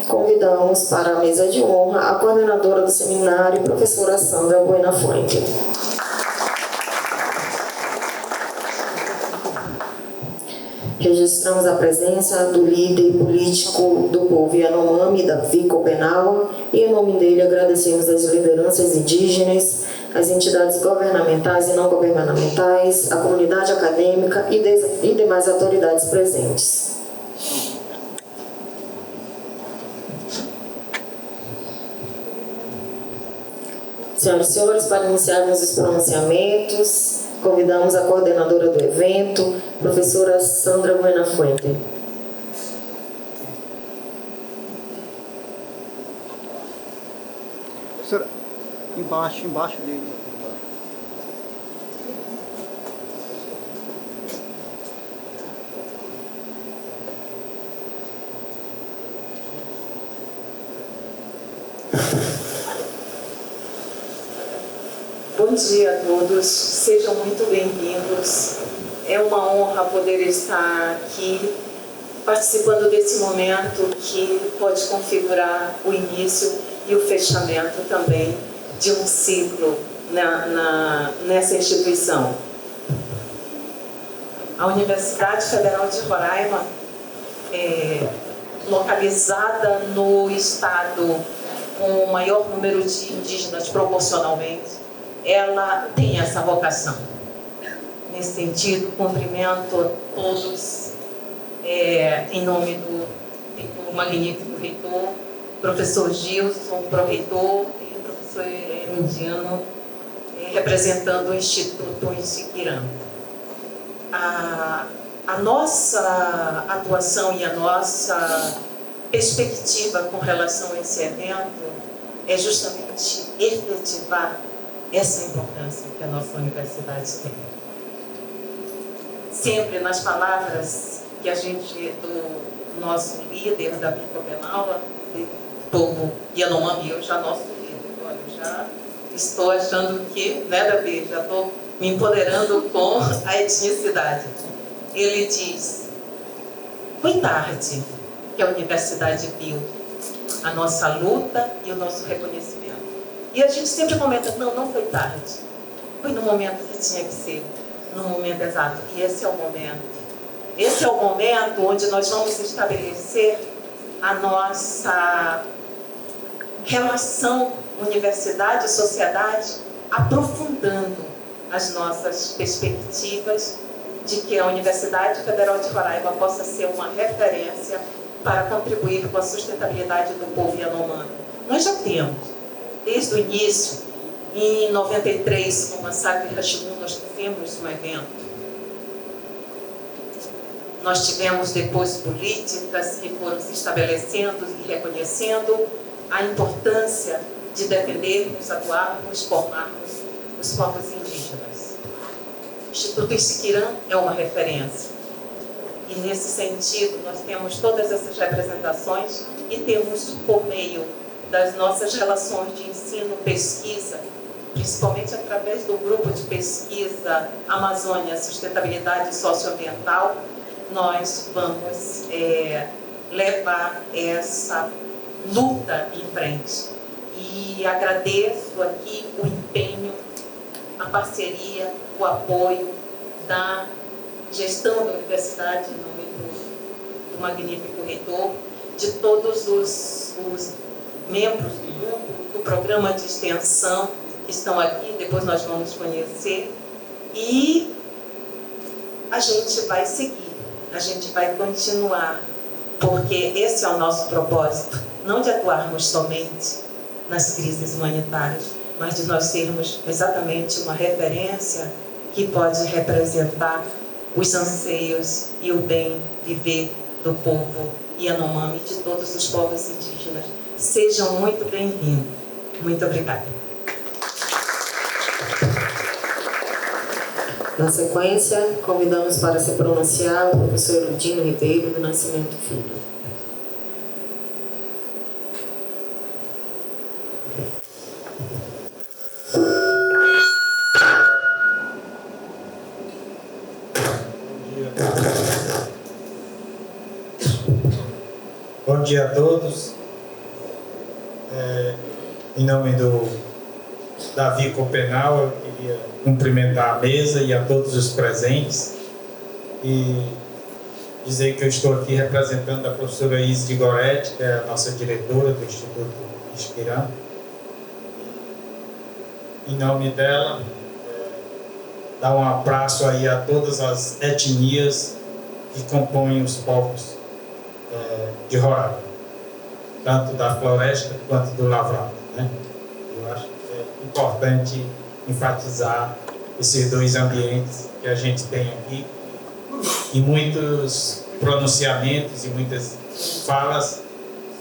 Convidamos para a mesa de honra a coordenadora do seminário, professora Sandra Buenafuente. Registramos a presença do líder político do povo Yanomami, Davi Copenaua, e em nome dele agradecemos as lideranças indígenas, as entidades governamentais e não governamentais, a comunidade acadêmica e demais autoridades presentes. Senhoras e senhores, para iniciarmos os pronunciamentos, convidamos a coordenadora do evento, professora Sandra Buenafuente. Professora, embaixo dele. Bom dia a todos, sejam muito bem-vindos. É uma honra poder estar aqui participando desse momento que pode configurar o início e o fechamento também de um ciclo nessa instituição. A Universidade Federal de Roraima localizada no estado com o maior número de indígenas proporcionalmente, ela tem essa vocação. Nesse sentido, cumprimento todos em nome do magnífico reitor, professor Gilson, pró-reitor, e o professor Erundino, representando o Instituto Isiquirã. A nossa atuação e a nossa perspectiva com relação a esse evento é justamente efetivar essa importância que a nossa universidade tem. Sempre nas palavras que do nosso líder, Davi Copenaua, do povo Yanomami, eu já nosso líder, olha, eu já estou achando que, Davi, já estou me empoderando com a etnicidade. Ele diz: foi tarde que a universidade viu a nossa luta e o nosso reconhecimento. E a gente sempre comenta: não foi tarde. Foi no momento que tinha que ser, no momento exato. E esse é o momento. Esse é o momento onde nós vamos estabelecer a nossa relação universidade e sociedade, aprofundando as nossas perspectivas de que a Universidade Federal de Roraima possa ser uma referência para contribuir com a sustentabilidade do povo Yanomami. Nós já temos, desde o início, em 93, com o massacre de Rashimun, nós tivemos um evento. Nós tivemos depois políticas que foram se estabelecendo e reconhecendo a importância de defendermos, atuarmos, formarmos os povos indígenas. O Instituto Isiquirã é uma referência. E, nesse sentido, nós temos todas essas representações e temos, por meio das nossas relações de ensino, pesquisa, principalmente através do grupo de pesquisa Amazônia, Sustentabilidade Socioambiental, nós vamos levar essa luta em frente. E agradeço aqui o empenho, a parceria, o apoio da gestão da universidade, em nome do magnífico reitor, de todos os membros do grupo, do programa de extensão que estão aqui, depois nós vamos conhecer, e a gente vai seguir, a gente vai continuar, porque esse é o nosso propósito, não de atuarmos somente nas crises humanitárias, mas de nós sermos exatamente uma referência que pode representar os anseios e o bem viver do povo Yanomami e de todos os povos indígenas. Sejam muito bem-vindos. Muito obrigada. Na sequência, convidamos para se pronunciar o professor Erundino Ribeiro do Nascimento Filho. Bom dia a todos. Em nome do Davi Copenal, eu queria cumprimentar a mesa e a todos os presentes e dizer que eu estou aqui representando a professora Isis Goretti, que é a nossa diretora do Instituto Inspirando. Em nome dela, dar um abraço aí a todas as etnias que compõem os povos de Roraima, tanto da floresta quanto do lavrado, né? Eu acho que é importante enfatizar esses dois ambientes que a gente tem aqui. E muitos pronunciamentos e muitas falas,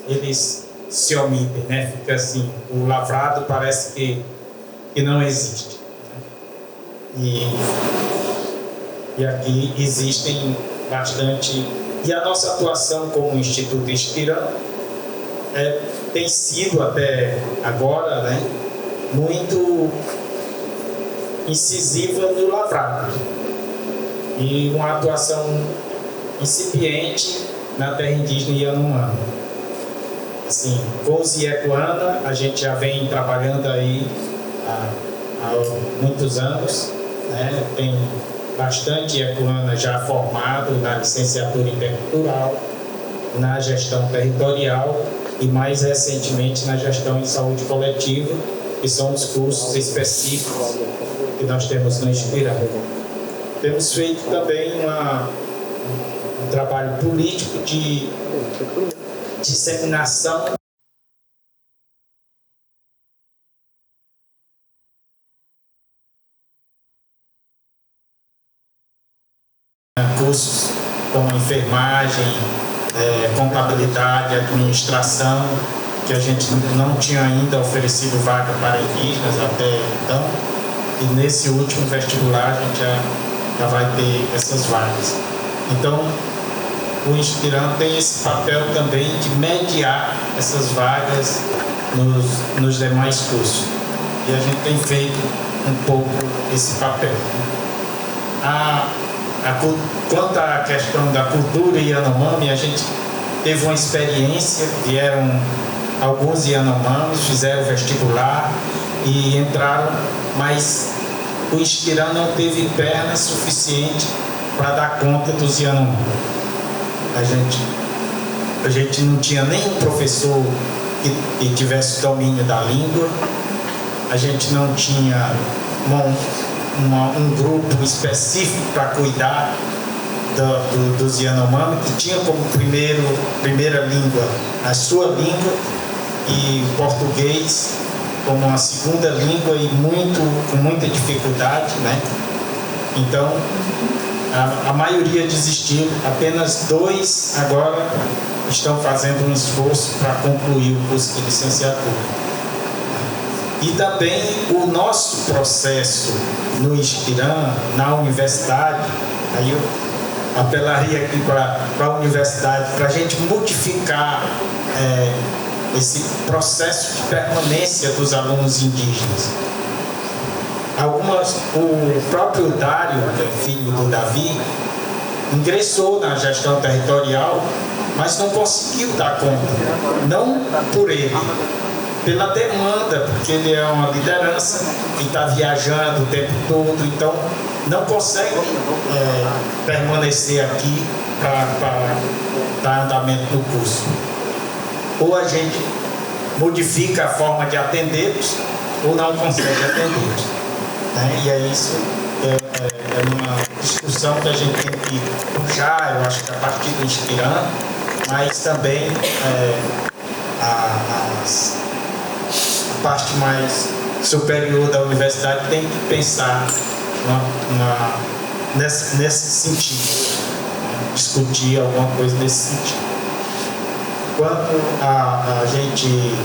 eles se omitem, né? Fica assim, o lavrado parece que não existe. E aqui existem bastante. E a nossa atuação como Instituto Inspirando tem sido até agora, né, muito incisiva no lavrado. E uma atuação incipiente na terra indígena Yanomami. Assim, com os Iecuana, a gente já vem trabalhando aí há muitos anos, né? Tem bastante Iecuana já formado na licenciatura intercultural, na gestão territorial e mais recentemente na gestão em saúde coletiva, que são os cursos específicos que nós temos no Inspirando. Temos feito também um trabalho político de disseminação cursos como enfermagem, contabilidade, administração, que a gente não tinha ainda oferecido vaga para indígenas até então, e nesse último vestibular a gente já vai ter essas vagas. Então, o Inspirando tem esse papel também de mediar essas vagas nos demais cursos. E a gente tem feito um pouco esse papel. Quanto à questão da cultura Yanomami, a gente teve uma experiência, vieram alguns Yanomamis, fizeram vestibular e entraram, mas o Inspirando não teve perna suficiente para dar conta dos Yanomami. A gente não tinha nenhum professor que tivesse domínio da língua, a gente não tinha um grupo específico para cuidar dos Yanomami, que tinha como primeira língua a sua língua e português como uma segunda língua e com muita dificuldade, né? Então, a maioria desistiu, apenas 2 agora estão fazendo um esforço para concluir o curso de licenciatura. E também o nosso processo no Inspirando, na universidade, aí eu apelaria aqui para a universidade, para a gente modificar esse processo de permanência dos alunos indígenas. O próprio Dário, que é filho do Davi, ingressou na gestão territorial, mas não conseguiu dar conta, não por ele, pela demanda, porque ele é uma liderança que está viajando o tempo todo, então não consegue permanecer aqui para dar andamento no curso. Ou a gente modifica a forma de atendê-los, ou não consegue atendê-los. Né? E aí isso é uma discussão que a gente tem que puxar, eu acho que a partir do Inspirando, mas também a parte mais superior da universidade tem que pensar nesse sentido, né? Discutir alguma coisa nesse sentido. Quanto a gente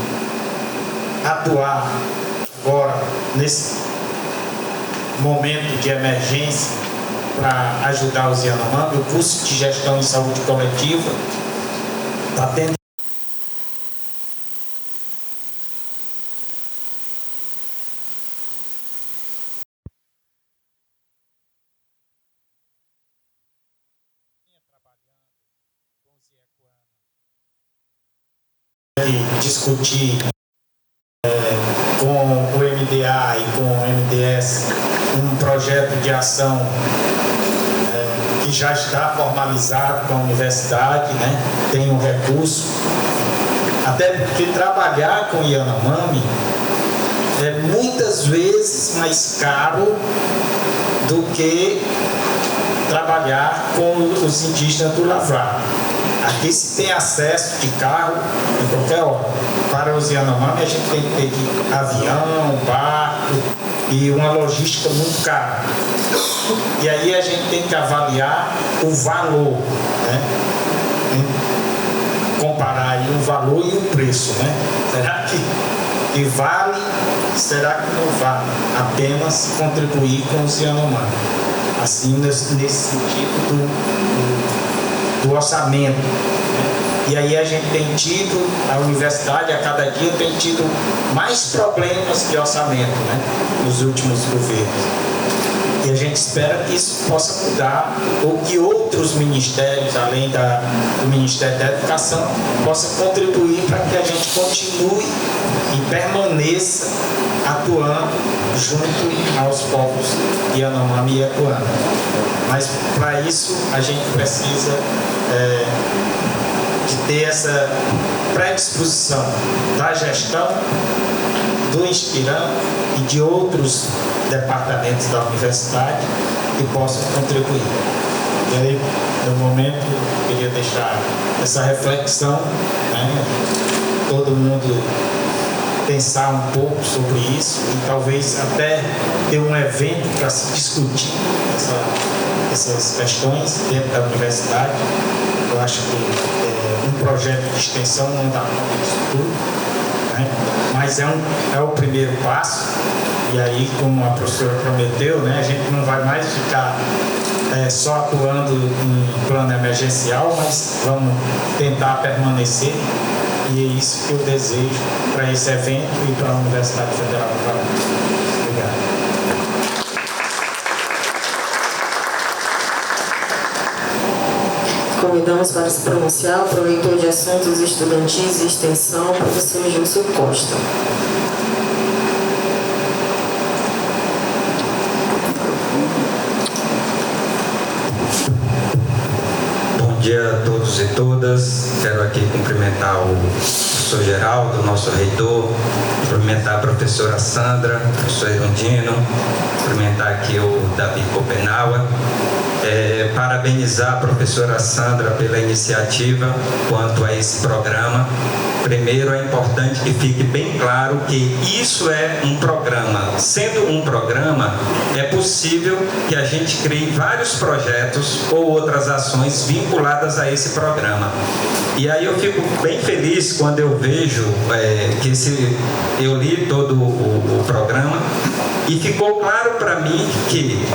atuar agora nesse momento de emergência para ajudar os Yanomami, o curso de gestão em saúde coletiva está tendo discutir com o MDA e com o MDS um projeto de ação que já está formalizado com a universidade, né? Tem um recurso, até porque trabalhar com Yanomami é muitas vezes mais caro do que trabalhar com os indígenas do Lavrar. Aqui se tem acesso de carro em qualquer hora. Para os Yanomami a gente tem que ter avião, barco e uma logística muito cara. E aí a gente tem que avaliar o valor, né? Comparar aí o valor e o preço, né? Será que vale? Será que não vale apenas contribuir com os Yanomami? Assim, nesse sentido do orçamento, né? E aí a gente tem tido, a universidade a cada dia tem tido mais problemas de orçamento, né? Nos últimos governos. E a gente espera que isso possa mudar, ou que outros ministérios, além do Ministério da Educação, possam contribuir para que a gente continue e permaneça atuando junto aos povos Yanomami e Yacuana. Mas para isso a gente precisa de ter essa predisposição da gestão, do Inspirão e de outros departamentos da universidade que possam contribuir. E aí, no momento, eu queria deixar essa reflexão, né? Todo mundo pensar um pouco sobre isso e talvez até ter um evento para se discutir essas questões dentro da universidade. Eu acho que um projeto de extensão não dá conta disso tudo, né? Mas é o primeiro passo. E aí, como a professora prometeu, né, a gente não vai mais ficar só atuando em plano emergencial, mas vamos tentar permanecer. E é isso que eu desejo para esse evento e para a Universidade Federal do Paraná. Obrigado. Convidamos para se pronunciar o proreitor de assuntos estudantis e extensão, professor Gilson Costa. Bom dia a todos e todas. Quero aqui cumprimentar o professor Geraldo, nosso reitor, cumprimentar a professora Sandra, o professor Erundino, cumprimentar aqui o Davi Copenaua, parabenizar a professora Sandra pela iniciativa quanto a esse programa. Primeiro, é importante que fique bem claro que isso é um programa. Sendo um programa, é possível que a gente crie vários projetos ou outras ações vinculadas a esse programa. E aí eu fico bem feliz quando eu vejo que eu li todo o programa e ficou claro para mim que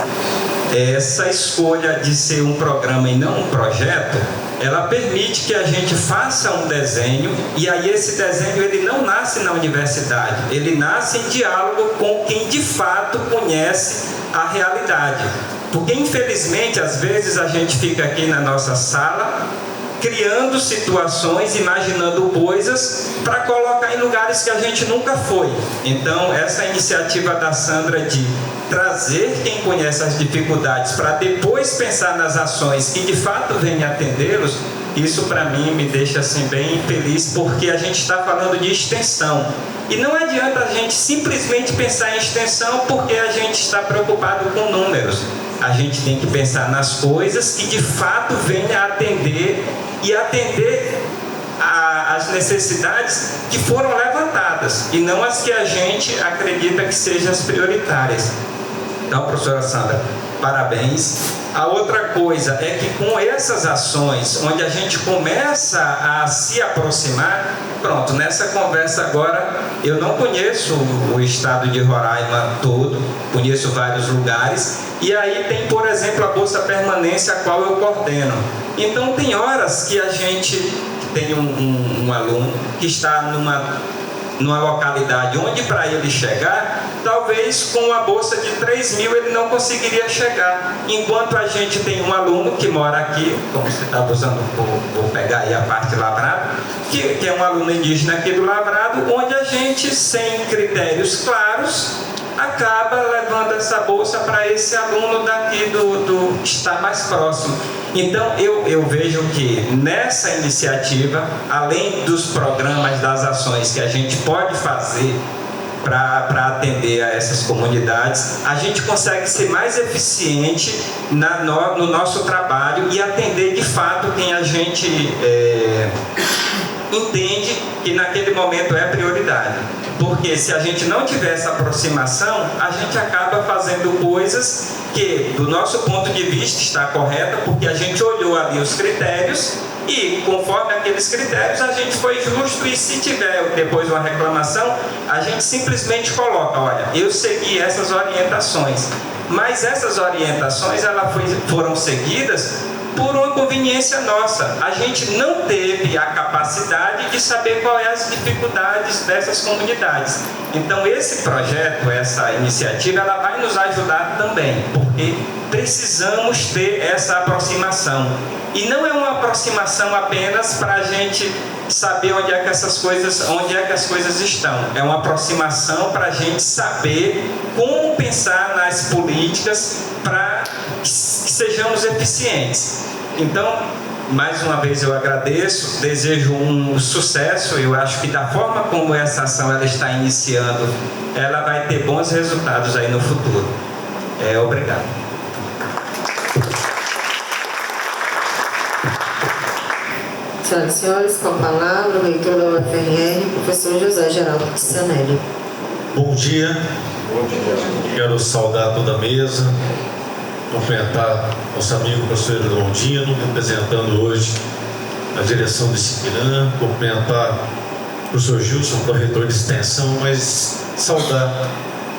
essa escolha de ser um programa e não um projeto, ela permite que a gente faça um desenho, e aí esse desenho ele não nasce na universidade, ele nasce em diálogo com quem de fato conhece a realidade. Porque infelizmente às vezes a gente fica aqui na nossa sala criando situações, imaginando coisas para colocar em lugares que a gente nunca foi. Então essa iniciativa da Sandra de trazer quem conhece as dificuldades para depois pensar nas ações que de fato venham atendê-los, isso para mim me deixa assim bem feliz, porque a gente está falando de extensão. E não adianta a gente simplesmente pensar em extensão porque a gente está preocupado com números. A gente tem que pensar nas coisas que de fato venham a atender e atender as necessidades que foram levantadas e não as que a gente acredita que sejam as prioritárias. Então, professora Sandra, parabéns. A outra coisa é que com essas ações, onde a gente começa a se aproximar, pronto, nessa conversa agora, eu não conheço o estado de Roraima todo, conheço vários lugares, e aí tem, por exemplo, a Bolsa Permanência, a qual eu coordeno. Então, tem horas que a gente tem um aluno que está numa localidade onde para ele chegar, talvez com uma bolsa de 3.000 ele não conseguiria chegar. Enquanto a gente tem um aluno que mora aqui, como você está usando, vou pegar aí a parte Lavrado, que é um aluno indígena aqui do Lavrado, onde a gente, sem critérios claros, acaba levando essa bolsa para esse aluno daqui do que está mais próximo. Então, eu vejo que nessa iniciativa, além dos programas, das ações que a gente pode fazer para atender a essas comunidades, a gente consegue ser mais eficiente no nosso trabalho e atender de fato quem a gente entende que naquele momento é prioridade. Porque se a gente não tiver essa aproximação, a gente acaba fazendo coisas que, do nosso ponto de vista, está correta, porque a gente olhou ali os critérios e, conforme aqueles critérios, a gente foi justo, e se tiver depois uma reclamação, a gente simplesmente coloca, olha, eu segui essas orientações. Mas essas orientações foram seguidas por uma conveniência nossa. A gente não teve a capacidade de saber quais as dificuldades dessas comunidades. Então, esse projeto, essa iniciativa, ela vai nos ajudar também, porque precisamos ter essa aproximação. E não é uma aproximação apenas para a gente saber onde é que as coisas estão. É uma aproximação para a gente saber como pensar nas políticas para que sejamos eficientes. Então, mais uma vez eu agradeço, desejo um sucesso. Eu acho que da forma como essa ação ela está iniciando, ela vai ter bons resultados aí no futuro. Obrigado. Senhoras e senhores, com a palavra, o reitor da UFRN, professor José Geraldo Tissanelli. Bom dia. Quero saudar toda a mesa, cumprimentar nosso amigo professor Erundino, representando hoje a direção do Siquirã, cumprimentar o professor Gilson, que é o reitor de extensão, mas saudar,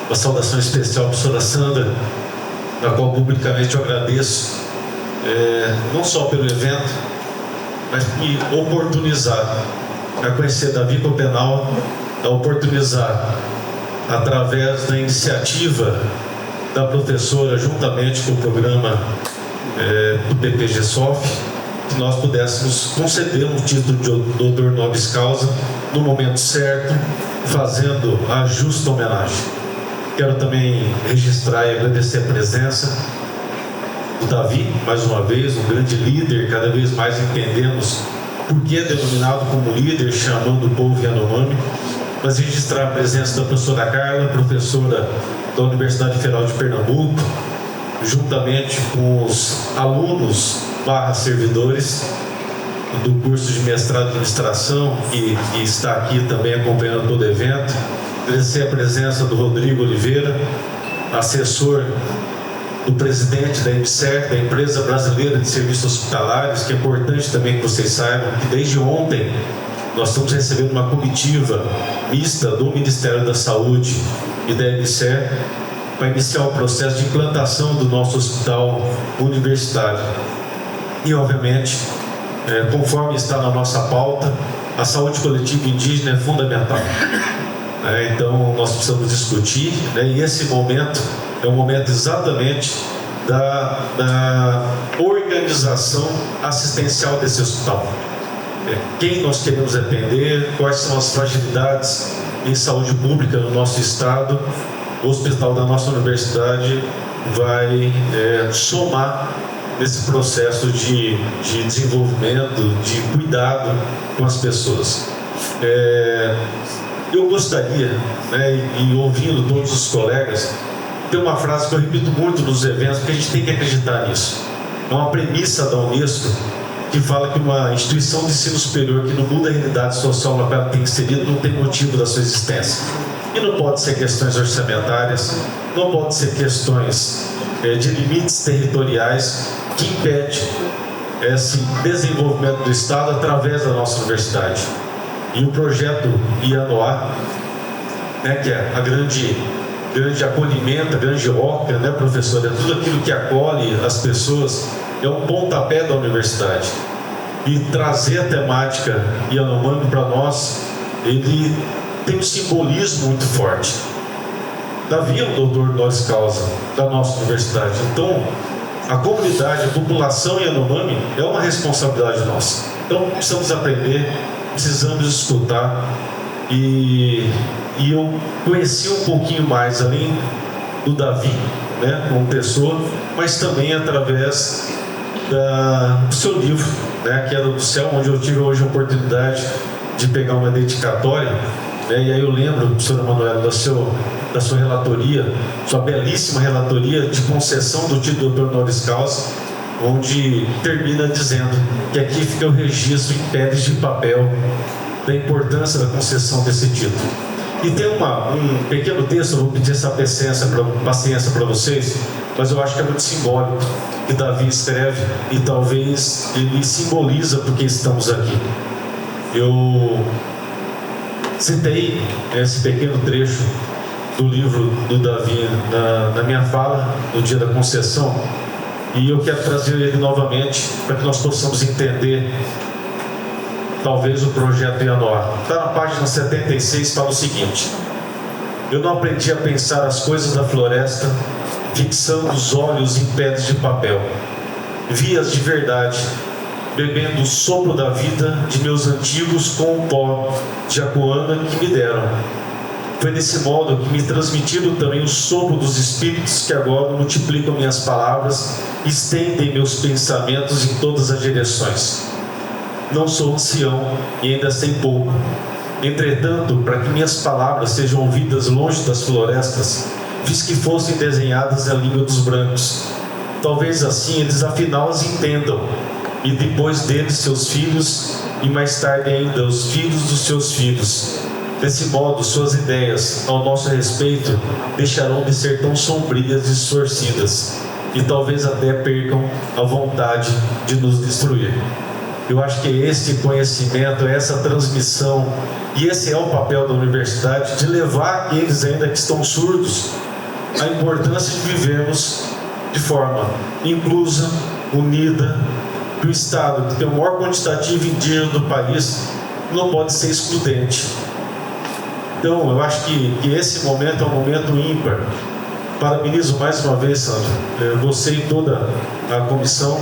uma saudação especial à professora Sandra, na qual publicamente eu agradeço, não só pelo evento, mas me oportunizar a conhecer Davi Copenal, a oportunizar, através da iniciativa da professora, juntamente com o programa do PPG-SOF, que nós pudéssemos conceder um título de doutor nobis causa no momento certo, fazendo a justa homenagem. Quero também registrar e agradecer a presença do Davi, mais uma vez, um grande líder, cada vez mais entendemos por que é denominado como líder, chamando o povo Yanomami, mas registrar a presença da professora Carla, professora da Universidade Federal de Pernambuco, juntamente com os alunos /servidores do curso de mestrado em administração, que está aqui também acompanhando todo o evento. Agradecer a presença do Rodrigo Oliveira, assessor do presidente da EBSER, da Empresa Brasileira de Serviços Hospitalares, que é importante também que vocês saibam que desde ontem nós estamos recebendo uma comitiva mista do Ministério da Saúde e da EBSER para iniciar o processo de implantação do nosso hospital universitário. E, obviamente, conforme está na nossa pauta, a saúde coletiva indígena é fundamental. Então, nós precisamos discutir, e esse momento é o momento exatamente da organização assistencial desse hospital. Quem nós queremos atender, quais são as fragilidades em saúde pública no nosso estado. O hospital da nossa universidade vai somar nesse processo de desenvolvimento, de cuidado com as pessoas. Eu gostaria, e ouvindo todos os colegas, tem uma frase que eu repito muito nos eventos, porque a gente tem que acreditar nisso. É uma premissa da Unesco que fala que uma instituição de ensino superior que não muda a realidade social na qual ela tem inserido não tem motivo da sua existência. E não pode ser questões orçamentárias, não pode ser questões de limites territoriais que impedem esse desenvolvimento do Estado através da nossa universidade. E o projeto Ianoá, que é a grande acolhimento, a grande OCA, professor? É tudo aquilo que acolhe as pessoas, é um pontapé da universidade. E trazer a temática Yanomami para nós, ele tem um simbolismo muito forte. Davi é um doutor honoris causa da nossa universidade. Então, a comunidade, a população Yanomami é uma responsabilidade nossa. Então, precisamos aprender, precisamos escutar. E eu conheci um pouquinho mais, além do Davi, né, como pessoa, mas também através do seu livro, né, que era do céu, onde eu tive hoje a oportunidade de pegar uma dedicatória, né, e aí eu lembro, professora Manuela, da sua relatoria, sua belíssima relatoria de concessão do título de doutor honoris causa, onde termina dizendo que aqui fica o registro em pedras de papel da importância da concessão desse título. E tem um pequeno texto, eu vou pedir essa paciência para vocês, mas eu acho que é muito simbólico, que Davi escreve, e talvez ele simboliza porque estamos aqui. Eu citei esse pequeno trecho do livro do Davi na minha fala no dia da concessão, e eu quero trazer ele novamente para que nós possamos entender talvez o projeto Yanoá. Está na página 76, fala o seguinte: eu não aprendi a pensar as coisas da floresta fixando os olhos em pedras de papel. Vi-as de verdade, bebendo o sopro da vida de meus antigos com o pó de Acuana que me deram. Foi desse modo que me transmitiram também o sopro dos espíritos que agora multiplicam minhas palavras e estendem meus pensamentos em todas as direções. Não sou ancião e ainda sei pouco. Entretanto, para que minhas palavras sejam ouvidas longe das florestas, fiz que fossem desenhadas na língua dos brancos. Talvez assim eles afinal as entendam, e depois deles seus filhos, e mais tarde ainda os filhos dos seus filhos. Desse modo, suas ideias ao nosso respeito deixarão de ser tão sombrias e distorcidas, e talvez até percam a vontade de nos destruir. Eu acho que esse conhecimento, essa transmissão, e esse é o papel da universidade, de levar aqueles ainda que estão surdos a importância de vivermos de forma inclusa, unida, que o Estado, que tem o maior quantitativo indígena do país, não pode ser excludente. Então, eu acho que esse momento é um momento ímpar. Parabenizo mais uma vez, Sandra, você e toda a comissão.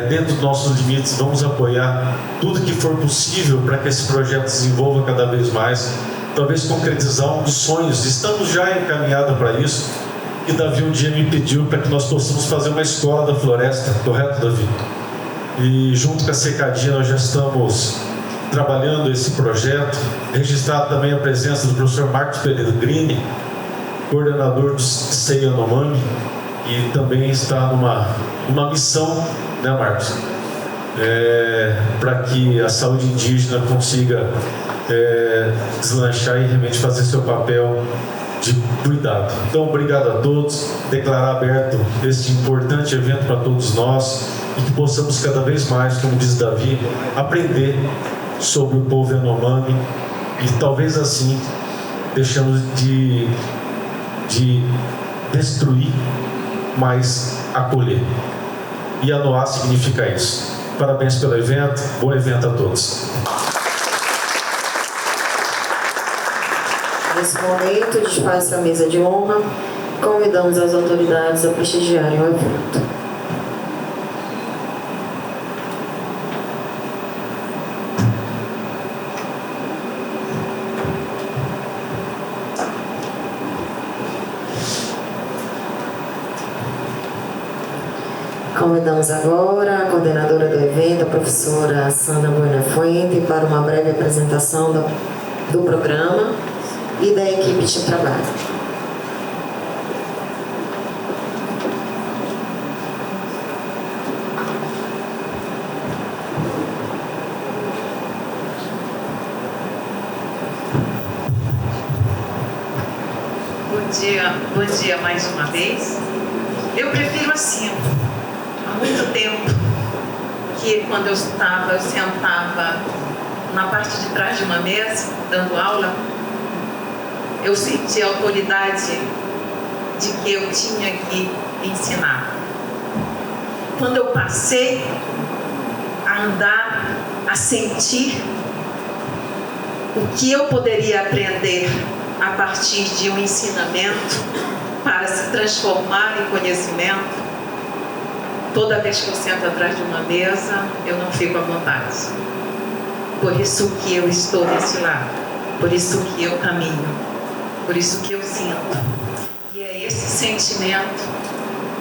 Dentro dos nossos limites, vamos apoiar tudo que for possível para que esse projeto desenvolva cada vez mais, talvez concretizar um dos sonhos. Estamos já encaminhados para isso, e Davi um dia me pediu para que nós possamos fazer uma escola da floresta, correto, Davi? E junto com a Secadinha nós já estamos trabalhando esse projeto, registrado também a presença do professor Marcos Pellegrini, coordenador do CEI Yanomami, e também está numa missão, né, Marcos? Para que a saúde indígena consiga deslanchar e realmente fazer seu papel de cuidado. Então, obrigado a todos, declarar aberto este importante evento para todos nós, e que possamos cada vez mais, como diz Davi, aprender sobre o povo Yanomami, e talvez assim deixamos de destruir, mas acolher. E Yanoá significa isso. Parabéns pelo evento, bom evento a todos. Nesse momento, desfaz a mesa de honra, convidamos as autoridades a prestigiarem o evento. Convidamos agora a coordenadora do evento, a professora Sandra Buenafuente, para uma breve apresentação do programa e da equipe de trabalho. Bom dia mais uma vez. Eu prefiro assim. Há muito tempo que quando eu sentava na parte de trás de uma mesa, dando aula, eu sentia a autoridade de que eu tinha que ensinar. Quando eu passei a andar, a sentir o que eu poderia aprender a partir de um ensinamento para se transformar em conhecimento, toda vez que eu sento atrás de uma mesa, eu não fico à vontade. Por isso que eu estou desse lado, por isso que eu caminho, por isso que eu sinto. E é esse sentimento,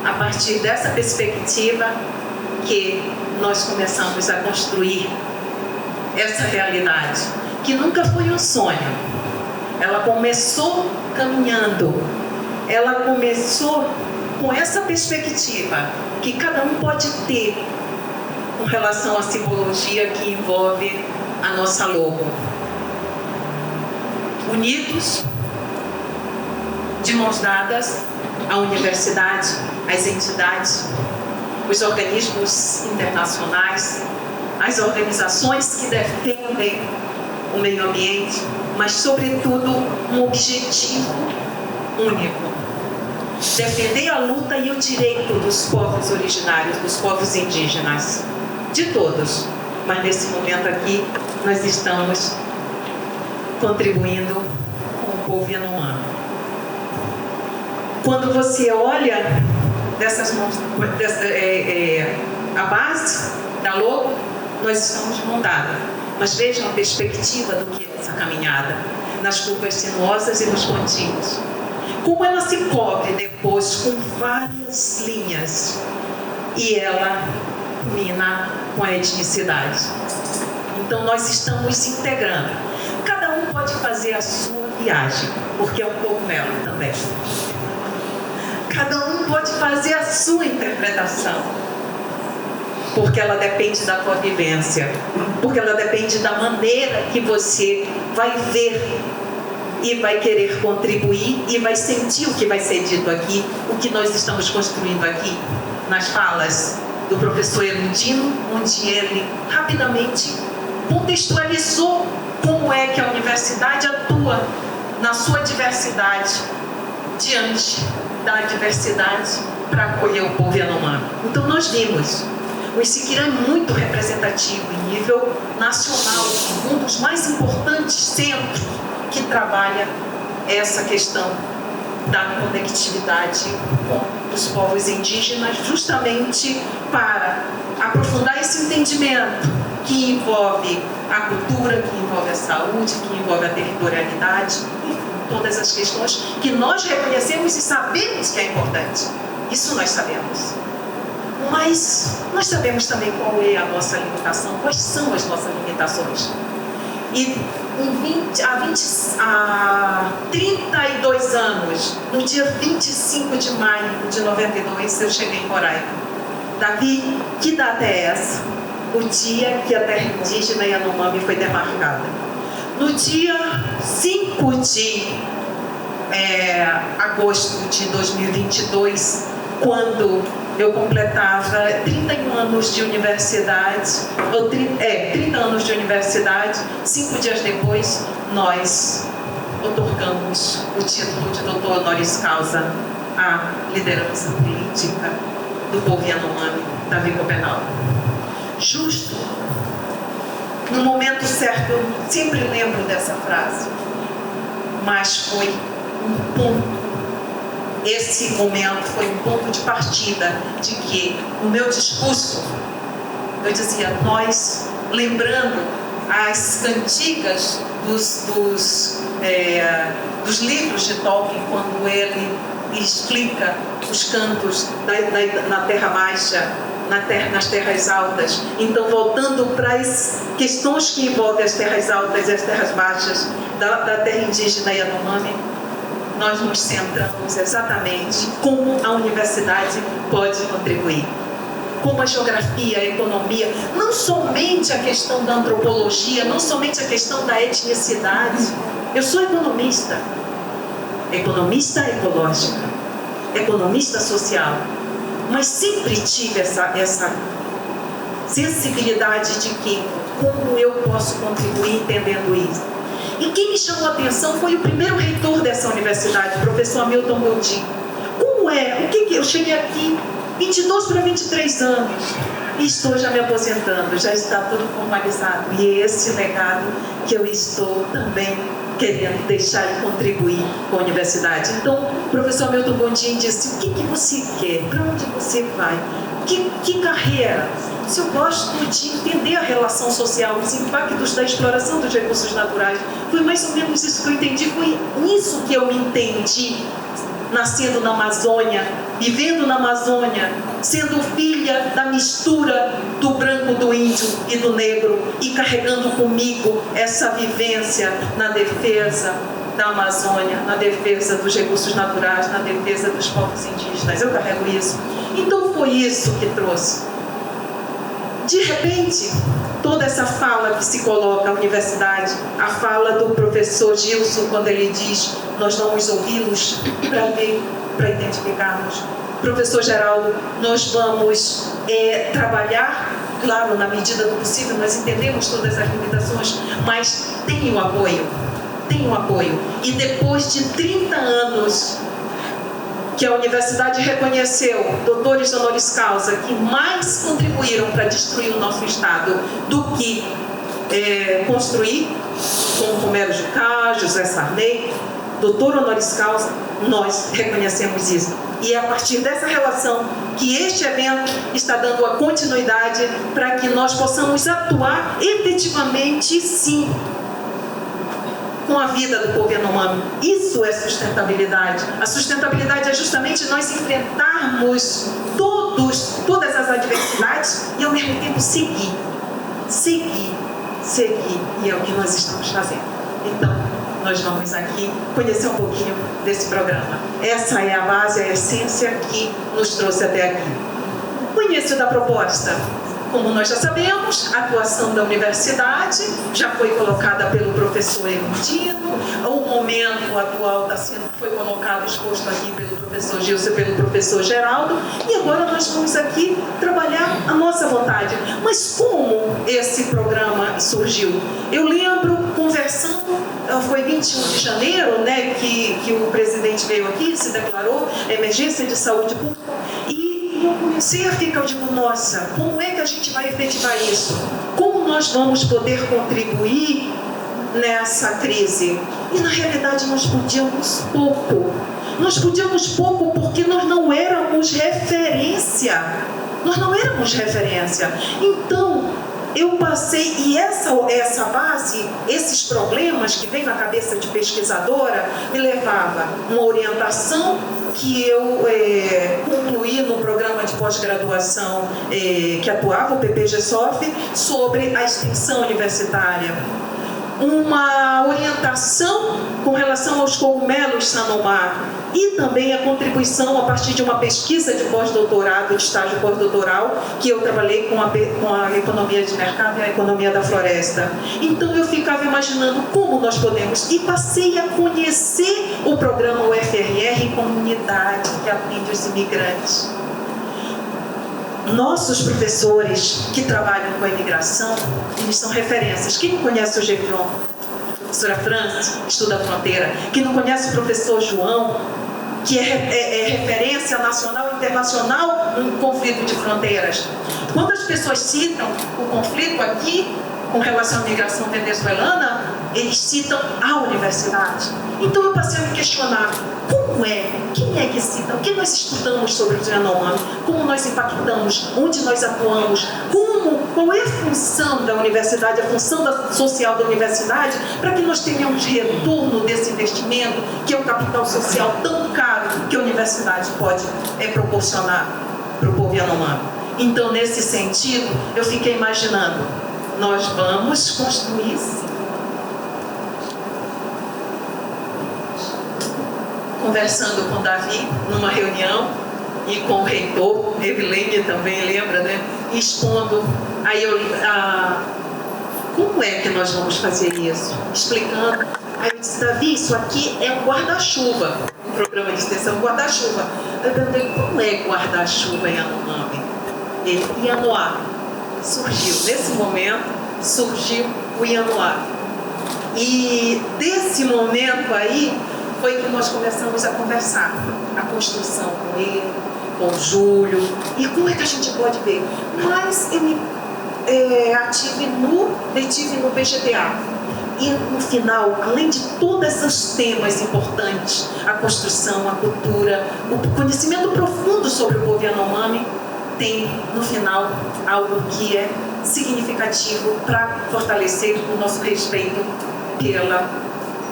a partir dessa perspectiva, que nós começamos a construir essa realidade, que nunca foi um sonho. Ela começou caminhando, ela começou com essa perspectiva que cada um pode ter com relação à simbologia que envolve a nossa logo. Unidos, de mãos dadas, a universidade, as entidades, os organismos internacionais, as organizações que defendem o meio ambiente, mas, sobretudo, um objetivo único: defender a luta e o direito dos povos originários, dos povos indígenas, de todos. Mas, nesse momento aqui, nós estamos contribuindo com o povo Yanomami. Quando você olha a base da logo, nós estamos montados. Mas vejam a perspectiva do que é essa caminhada, nas curvas sinuosas e nos pontinhos. Como ela se cobre depois com várias linhas e ela culmina com a etnicidade. Então nós estamos se integrando. Cada um pode fazer a sua viagem, porque é um cogumelo também. Cada um pode fazer a sua interpretação, porque ela depende da tua vivência, porque ela depende da maneira que você vai ver e vai querer contribuir e vai sentir o que vai ser dito aqui, o que nós estamos construindo aqui, nas falas do professor Erundino, onde ele rapidamente contextualizou como é que a universidade atua na sua diversidade, diante da diversidade, para acolher o povo Yanomami. Então nós vimos, o Siquirá é muito representativo em nível nacional, um dos mais importantes centros que trabalha essa questão da conectividade com os povos indígenas, justamente para aprofundar esse entendimento que envolve a cultura, que envolve a saúde, que envolve a territorialidade, todas as questões que nós reconhecemos e sabemos que é importante. Isso nós sabemos. Mas nós sabemos também qual é a nossa limitação, quais são as nossas limitações. E há 32 anos, no dia 25 de maio de 92, eu cheguei em Roraima. Davi, que data é essa? O dia que a terra indígena Yanomami foi demarcada. No dia 5 de agosto de 2022, quando eu completava 31 anos de universidade, 30 anos de universidade, 5 dias depois, nós otorgamos o título de doutor honoris causa à liderança política do povo Yanomami, Davi Copenal. Justo, no momento certo, eu sempre lembro dessa frase, mas foi um ponto. Esse momento foi um ponto de partida de que, no meu discurso, eu dizia, nós, lembrando as cantigas dos livros de Tolkien, quando ele explica os cantos na Terra Baixa, nas terras altas. Então, voltando para as questões que envolvem as terras altas e as terras baixas da terra indígena Yanomami, nós nos centramos exatamente como a universidade pode contribuir. Como a geografia, a economia, não somente a questão da antropologia, não somente a questão da etnicidade. Eu sou economista ecológica, economista social, mas sempre tive essa sensibilidade de que como eu posso contribuir entendendo isso. E quem me chamou a atenção foi o primeiro reitor dessa universidade, o professor Hamilton Goldin. Como é? O que eu cheguei aqui 22 para 23 anos. E estou já me aposentando, já está tudo formalizado. E é esse legado que eu estou também querendo deixar e contribuir com a universidade. Então, o professor Milton Gondim disse: o que você quer? Para onde você vai? Que carreira? Se eu gosto de entender a relação social, os impactos da exploração dos recursos naturais, foi mais ou menos isso que eu entendi, foi nisso que eu me entendi, nascendo na Amazônia, vivendo na Amazônia, sendo filha da mistura do branco, do índio e do negro, e carregando comigo essa vivência na defesa da Amazônia, na defesa dos recursos naturais, na defesa dos povos indígenas. Eu carrego isso. Então foi isso que trouxe. De repente, toda essa fala que se coloca à universidade, a fala do professor Gilson, quando ele diz: nós vamos ouvi-los para ver, para identificarmos. Professor Geraldo, nós vamos trabalhar, claro, na medida do possível, nós entendemos todas as limitações, mas tem o apoio. E depois de 30 anos que a universidade reconheceu doutores honoris causa que mais contribuíram para destruir o nosso Estado do que construir, como Romero Jucá, José Sarney, doutor honoris causa, nós reconhecemos isso. E é a partir dessa relação que este evento está dando a continuidade para que nós possamos atuar efetivamente, sim, com a vida do povo Yanomami. Isso é sustentabilidade. A sustentabilidade é justamente nós enfrentarmos todas as adversidades e ao mesmo tempo seguir. E é o que nós estamos fazendo. Então, nós vamos aqui conhecer um pouquinho desse programa. Essa é a base, a essência que nos trouxe até aqui. O início da proposta. Como nós já sabemos, a atuação da universidade já foi colocada pelo professor Erundino, o momento atual foi colocado, exposto aqui pelo professor Gilson e pelo professor Geraldo, e agora nós vamos aqui trabalhar a nossa vontade. Mas como esse programa surgiu? Eu lembro, conversando, foi 21 de janeiro, né, que o presidente veio aqui, se declarou emergência de saúde pública, e eu comecei a ficar, eu digo, nossa, como é que a gente vai efetivar isso? Como nós vamos poder contribuir nessa crise? E na realidade nós podíamos pouco. Nós podíamos pouco porque nós não éramos referência. Então, eu passei, e essa base, esses problemas que vem na cabeça de pesquisadora, me levava uma orientação que eu concluí no programa de pós-graduação que atuava, o PPG-SOF, sobre a extensão universitária. Uma orientação com relação aos cogumelos Sanomar e também a contribuição a partir de uma pesquisa de pós-doutorado, de estágio pós-doutoral, que eu trabalhei com a economia de mercado e a economia da floresta. Então eu ficava imaginando como nós podemos, e passei a conhecer o programa UFRR Comunidade, que atende os imigrantes. Nossos professores que trabalham com a imigração, eles são referências. Quem não conhece o Gefron? A professora Francis, estuda a fronteira. Quem não conhece o professor João, que é referência nacional e internacional no conflito de fronteiras. Quando as pessoas citam o conflito aqui, com relação à migração venezuelana, eles citam a universidade. Então eu passei a me questionar, quem é que cita? O que nós estudamos sobre os Yanomami? Como nós impactamos? Onde nós atuamos? Qual é a função da universidade, a função social da universidade, para que nós tenhamos retorno desse investimento, que é um capital social tão caro que a universidade pode proporcionar para o povo Yanomami. Então, nesse sentido, eu fiquei imaginando, nós vamos construir sim. Conversando com o Davi numa reunião e com o reitor, Evelene também lembra, né? Expondo, aí como é que nós vamos fazer isso? Explicando. Aí eu disse, Davi, isso aqui é um guarda-chuva, um programa de extensão, guarda-chuva. Eu perguntei, como é guarda-chuva em Yanomami? Yanoá. Surgiu, nesse momento, surgiu o Yanoá. E desse momento aí, foi que nós começamos a conversar, a construção com ele, com o Júlio, e como é que a gente pode ver? Mas eu me detive no PGTA. E no final, além de todos os temas importantes, a construção, a cultura, o conhecimento profundo sobre o povo Yanomami, tem no final algo que é significativo para fortalecer o nosso respeito pela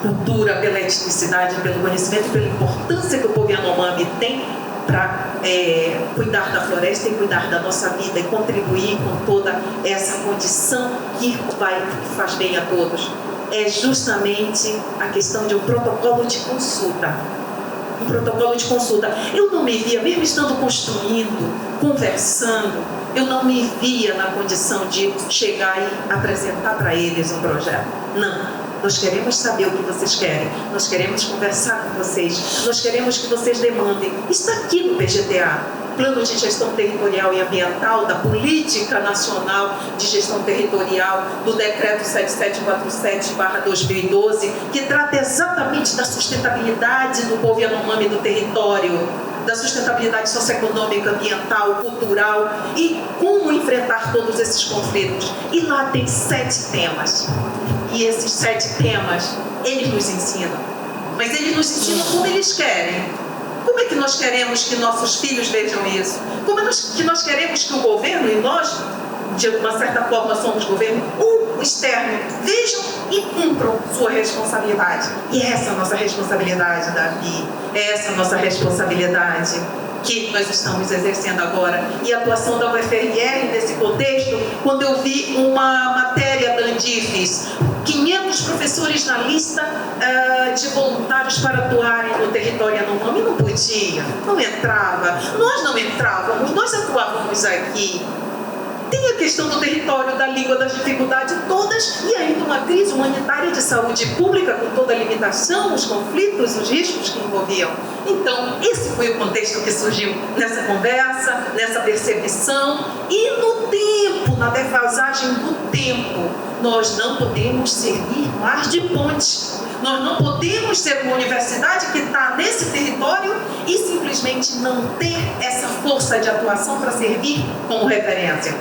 cultura, pela etnicidade, pelo conhecimento, pela importância que o povo Yanomami tem para cuidar da floresta e cuidar da nossa vida e contribuir com toda essa condição que faz bem a todos. É justamente a questão de um protocolo de consulta. Um protocolo de consulta. Eu não me via, mesmo estando construindo, conversando, eu não me via na condição de chegar e apresentar para eles um projeto. Não. Nós queremos saber o que vocês querem. Nós queremos conversar com vocês. Nós queremos que vocês demandem. Está aqui no PGTA. Plano de Gestão Territorial e Ambiental, da Política Nacional de Gestão Territorial, do Decreto 7747/2012, que trata exatamente da sustentabilidade do povo Yanomami do território, da sustentabilidade socioeconômica, ambiental, cultural e como enfrentar todos esses conflitos. E lá tem 7 temas. E esses 7 temas, eles nos ensinam. Mas eles nos ensinam como eles querem. Como é que nós queremos que nossos filhos vejam isso? Como é que nós queremos que o governo, e nós, de uma certa forma, somos governo, o externo, vejam e cumpram sua responsabilidade? E essa é a nossa responsabilidade, Davi. É essa a nossa responsabilidade que nós estamos exercendo agora. E a atuação da UFRR nesse contexto, quando eu vi uma matéria da Andifes, 500 professores na lista de voluntários para atuarem no território Yanomami, não podia, não entrava. Nós não entrávamos, nós atuávamos aqui. Tem a questão do território, da língua, das dificuldades todas, e ainda uma crise humanitária de saúde pública, com toda a limitação, os conflitos, os riscos que envolviam. Então, esse foi o contexto que surgiu nessa conversa, nessa percepção, e no tempo, na defasagem do tempo. Nós não podemos servir mais de ponte. Nós não podemos ser uma universidade que está nesse território e simplesmente não ter essa força de atuação para servir como referência.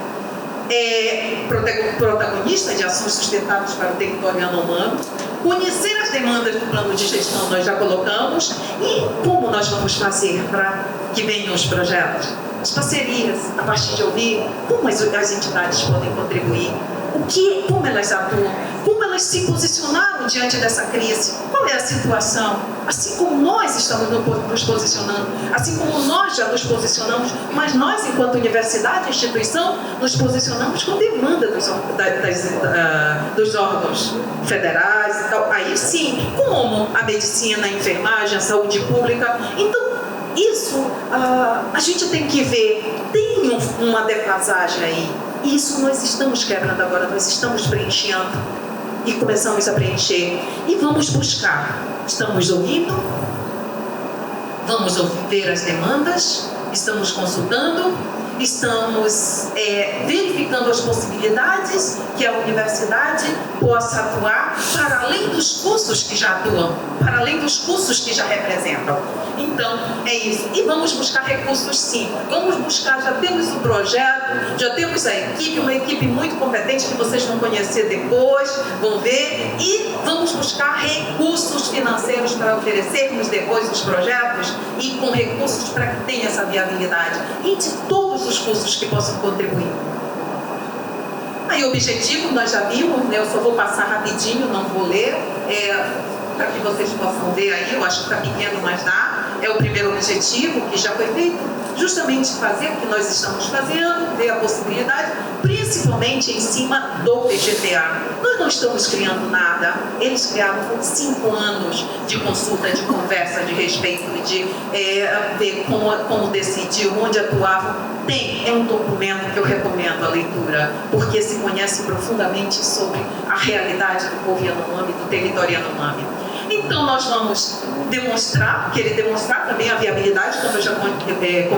Protagonista de ações sustentáveis para o território Yanomami, conhecer as demandas do plano de gestão nós já colocamos, e como nós vamos fazer para que venham os projetos? As parcerias, a partir de ouvir como as entidades podem contribuir, como elas atuam, como elas se posicionaram diante dessa crise, qual é a situação, assim como nós estamos nos posicionando, assim como nós já nos posicionamos, mas nós, enquanto universidade, instituição, nos posicionamos com demanda dos órgãos federais e tal. Aí sim, como a medicina, a enfermagem, a saúde pública. Então, isso a gente tem que ver, tem uma defasagem aí. Isso nós estamos quebrando agora, nós estamos preenchendo e começamos a preencher. E vamos buscar. Estamos ouvindo, vamos ver as demandas, estamos consultando, estamos verificando as possibilidades que a universidade possa atuar para além dos cursos que já atuam, para além dos cursos que já representam. Então, é isso. E vamos buscar recursos, sim. Vamos buscar, já temos o projeto, já temos a equipe, uma equipe muito competente que vocês vão conhecer depois, vão ver, e vamos buscar recursos financeiros para oferecermos depois os projetos e com recursos para que tenha essa viabilidade e de todos os cursos que possam contribuir. Aí o objetivo nós já vimos, né? Eu só vou passar rapidinho, não vou ler, para que vocês possam ver aí, eu acho que está pequeno, mas dá. É o primeiro objetivo que já foi feito, justamente fazer o que nós estamos fazendo, ver a possibilidade, principalmente em cima do PGTA. Nós não estamos criando nada, eles criaram 5 anos de consulta, de conversa, de respeito, de ver como decidir, onde atuavam. É um documento que eu recomendo a leitura, porque se conhece profundamente sobre a realidade do povo Yanomami, do território Yanomami. Então, nós vamos querer demonstrar também a viabilidade, como eu já comentei,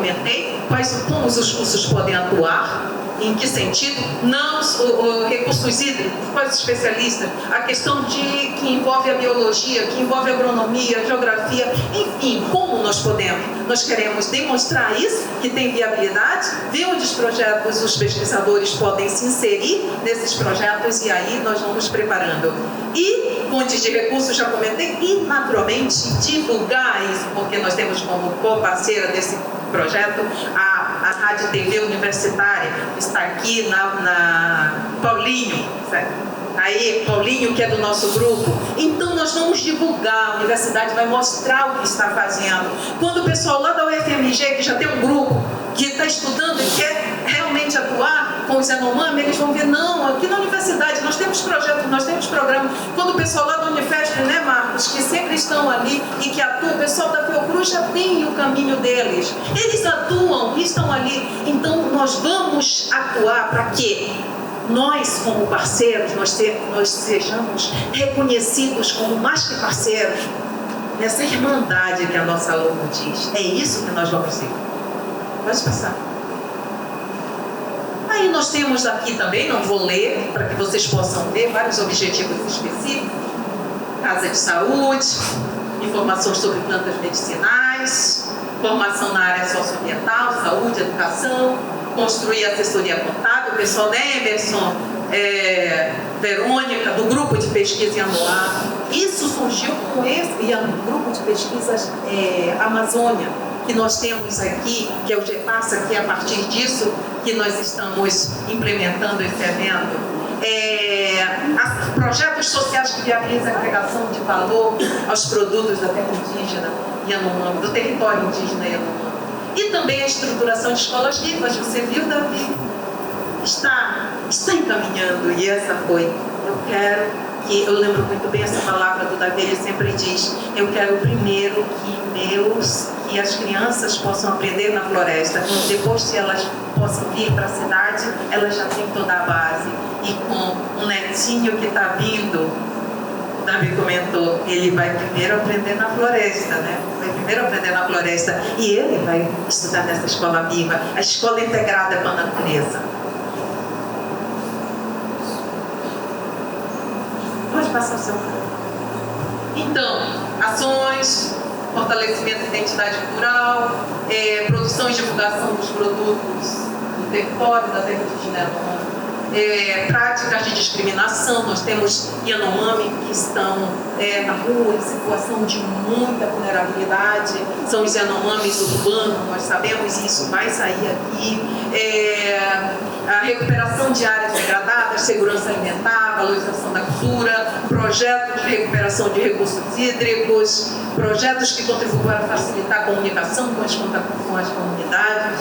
como os cursos podem atuar, Em que sentido? Não os recursos hídricos, quais especialistas, a questão que envolve a biologia, que envolve a agronomia, a geografia, enfim, como nós podemos. Nós queremos demonstrar isso, que tem viabilidade, ver onde os projetos, os pesquisadores podem se inserir nesses projetos e aí nós vamos preparando. E fontes de recursos, já comentei, e naturalmente divulgar isso, porque nós temos como co-parceira desse projeto a Rádio TV Universitária, está aqui na Paulinho, certo? Aí, Paulinho, que é do nosso grupo. Então, nós vamos divulgar, a universidade vai mostrar o que está fazendo. Quando o pessoal lá da UFMG, que já tem um grupo, que está estudando e quer realmente atuar com os Yanomami, eles vão ver, não, aqui na universidade nós temos projetos, nós temos programas. Quando o pessoal lá do Unifesp, né, Marcos, que sempre estão ali e que atuam, o pessoal da Fiocruz já tem o caminho deles. Eles atuam e estão ali. Então, nós vamos atuar para quê? Nós, como parceiros, nós sejamos reconhecidos como mais que parceiros nessa irmandade que a nossa aluna diz. É isso que nós vamos ser. Pode passar. Aí nós temos aqui também, não vou ler, para que vocês possam ver, vários objetivos específicos. Casa de saúde, informações sobre plantas medicinais, formação na área socioambiental, saúde, educação, construir assessoria contábil, o pessoal da Emerson, Verônica, do grupo de pesquisa Yanomami. Isso surgiu com esse grupo de pesquisas Amazônia, que nós temos aqui, que é o GEPASSA, que é a partir disso que nós estamos implementando esse evento. Projetos sociais que viabilizam a agregação de valor aos produtos da terra indígena Yanomami, do território indígena Yanomami. E também a estruturação de escolas vivas, você viu, Davi? Está encaminhando, e essa foi, eu lembro muito bem essa palavra do Davi, ele sempre diz, eu quero primeiro que as crianças possam aprender na floresta, depois se elas possam vir para a cidade, elas já têm toda a base. E com um netinho que está vindo, o Davi comentou, ele vai primeiro aprender na floresta, né? Vai primeiro aprender na floresta e ele vai estudar nessa escola viva, a escola integrada com a natureza. Pode passar o seu. Então, ações, fortalecimento da identidade cultural, produção e divulgação dos produtos do território, da terra indígena Yanomami. Práticas de discriminação, nós temos Yanomami que estão na rua em situação de muita vulnerabilidade, são os Yanomamis urbanos, nós sabemos, e isso vai sair aqui. A recuperação de áreas degradadas, segurança alimentar, valorização da cultura, projetos de recuperação de recursos hídricos, projetos que contribuem para facilitar a comunicação com as comunidades.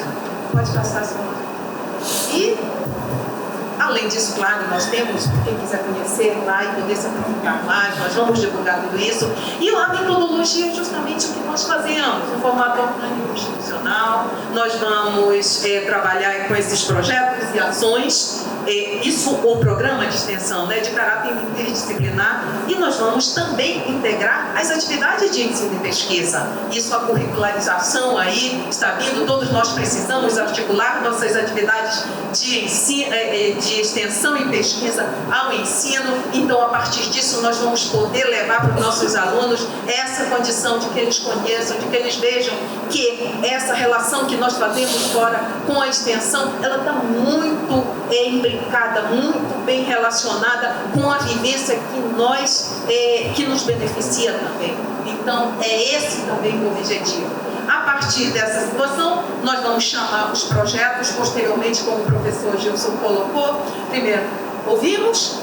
Pode passar, senhor. E além disso, claro, nós temos, quem quiser conhecer lá e poder se aprofundar mais, nós vamos divulgar tudo isso. E a metodologia é justamente o que nós fazemos, no formato orgânico institucional. Nós vamos trabalhar com esses projetos e ações, o programa de extensão, né, de caráter interdisciplinar, e nós vamos também integrar as atividades de ensino e pesquisa. Isso, a curricularização aí está vindo, todos nós precisamos articular nossas atividades de ensino, de extensão e pesquisa ao ensino. Então, a partir disso, nós vamos poder levar para os nossos alunos essa condição de que eles conheçam, de que eles vejam que essa relação que nós fazemos fora com a extensão, ela está muito imbricada, muito bem relacionada com a vivência que nos beneficia também. Então, é esse também o objetivo. A partir dessa situação, nós vamos chamar os projetos, posteriormente, como o professor Gilson colocou. Primeiro, ouvimos,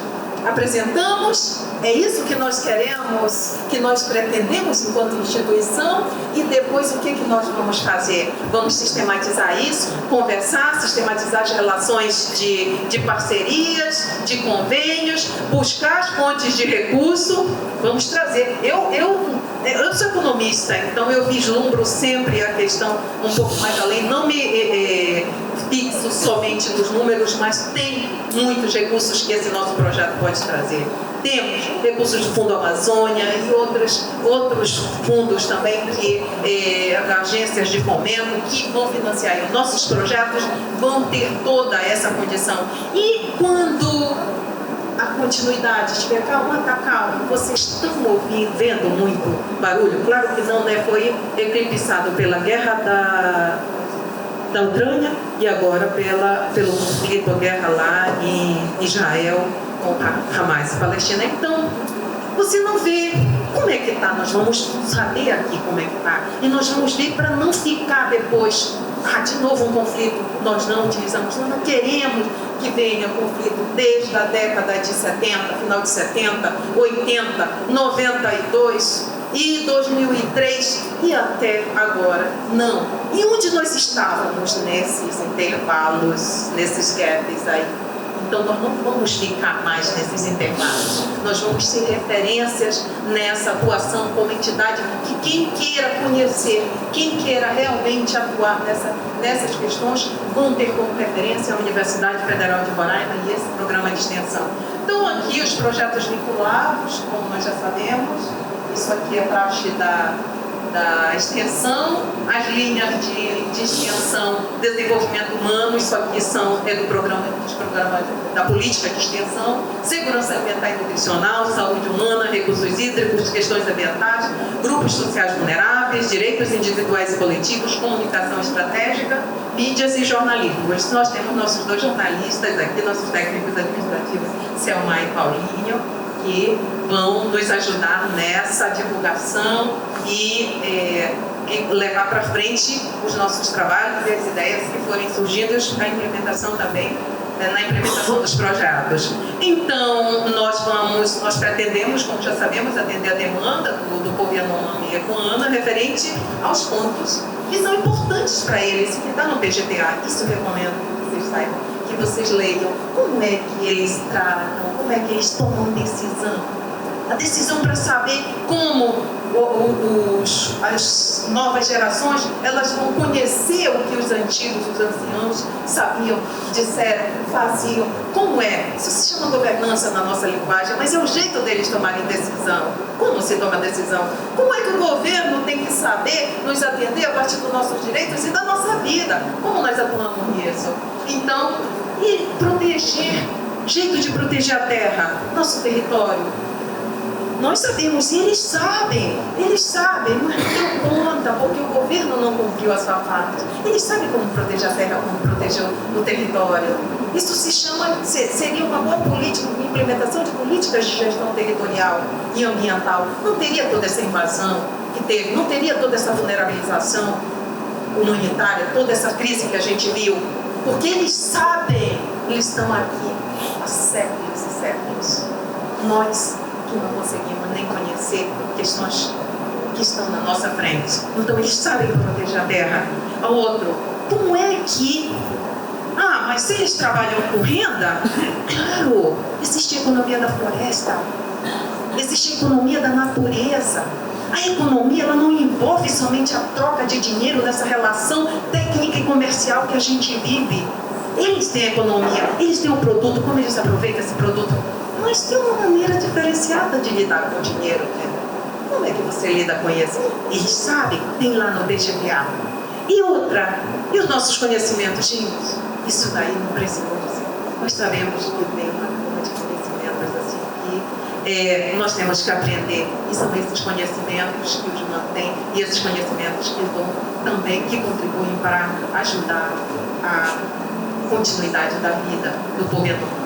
apresentamos, é isso que nós queremos, que nós pretendemos enquanto instituição, e depois o que nós vamos fazer? Vamos sistematizar isso, conversar, sistematizar as relações de parcerias, de convênios, buscar as fontes de recurso, vamos trazer. Eu Eu sou economista, então eu vislumbro sempre a questão um pouco mais além, não me fixo somente nos números, mas tem muitos recursos que esse nosso projeto pode trazer. Temos recursos do Fundo Amazônia e outros fundos também, agências de fomento que vão financiar. E os nossos projetos vão ter toda essa condição. E quando a continuidade estiver calma, está calma. Vocês estão vendo muito barulho? Claro que não, né? Foi eclipsado pela guerra da Ucrânia e agora pelo conflito, a guerra lá em Israel com Hamas e Palestina. Então, você não vê como é que está. Nós vamos saber aqui como é que está. E nós vamos ver para não ficar depois, de novo um conflito. Nós não utilizamos, nós não queremos que venha conflito desde a década de 70, final de 70, 80, 92 e 2003 e até agora. Não. E onde nós estávamos nesses intervalos, nesses gaps aí? Então, nós não vamos ficar mais nesses intervalos. Nós vamos ser referências nessa atuação como entidade que quem queira conhecer, quem queira realmente atuar nessas questões, vão ter como referência a Universidade Federal de Roraima e esse programa de extensão. Então, aqui os projetos vinculados, como nós já sabemos, isso aqui é praxe da extensão, as linhas de extensão, desenvolvimento humano, isso aqui dos programas da política de extensão, segurança alimentar e nutricional, saúde humana, recursos hídricos, questões ambientais, grupos sociais vulneráveis, direitos individuais e coletivos, comunicação estratégica, mídias e jornalismo. Hoje nós temos nossos dois jornalistas aqui, nossos técnicos administrativos, Selma e Paulinho, que vão nos ajudar nessa divulgação e levar para frente os nossos trabalhos e as ideias que forem surgindo, a implementação também, na implementação dos projetos. Então, nós pretendemos, como já sabemos, atender a demanda do povo Yanomami e Ecoana referente aos pontos que são importantes para eles, que está no PGTA. Isso eu recomendo que vocês saibam, que vocês leiam como é que eles tratam, como é que eles tomam decisão. A decisão para saber como as novas gerações elas vão conhecer o que os antigos, os anciãos sabiam, disseram, faziam. Como é? Isso se chama governança na nossa linguagem, mas é o jeito deles tomarem decisão. Como se toma decisão? Como é que o governo tem que saber nos atender a partir dos nossos direitos e da nossa vida? Como nós atuamos nisso? Então, e proteger, jeito de proteger a terra, nosso território. Nós sabemos, e eles sabem, não deu conta, porque o governo não cumpriu a sua parte. Eles sabem como proteger a terra, como proteger o território. Isso se chama, seria uma boa política, uma implementação de políticas de gestão territorial e ambiental. Não teria toda essa invasão que teve, não teria toda essa vulnerabilização humanitária, toda essa crise que a gente viu, porque eles sabem, eles estão aqui há séculos e séculos. Nós que não conseguimos nem conhecer questões que estão na nossa frente. Então, eles sabem proteger a terra. Ao outro, como é que... mas se eles trabalham com renda, claro, existe a economia da floresta, existe a economia da natureza. A economia ela não envolve somente a troca de dinheiro nessa relação técnica e comercial que a gente vive. Eles têm a economia, eles têm o produto, como eles aproveitam esse produto? Mas tem uma maneira diferenciada de lidar com o dinheiro, né? Como é que você lida com isso? Eles sabem, tem lá no BGPA. E outra, e os nossos conhecimentos, gente? Isso daí não precisa dizer. Nós sabemos que tem uma gama de conhecimentos assim que nós temos que aprender. E são esses conhecimentos que os mantêm e esses conhecimentos que vão também, que contribuem para ajudar a continuidade da vida do povo humano.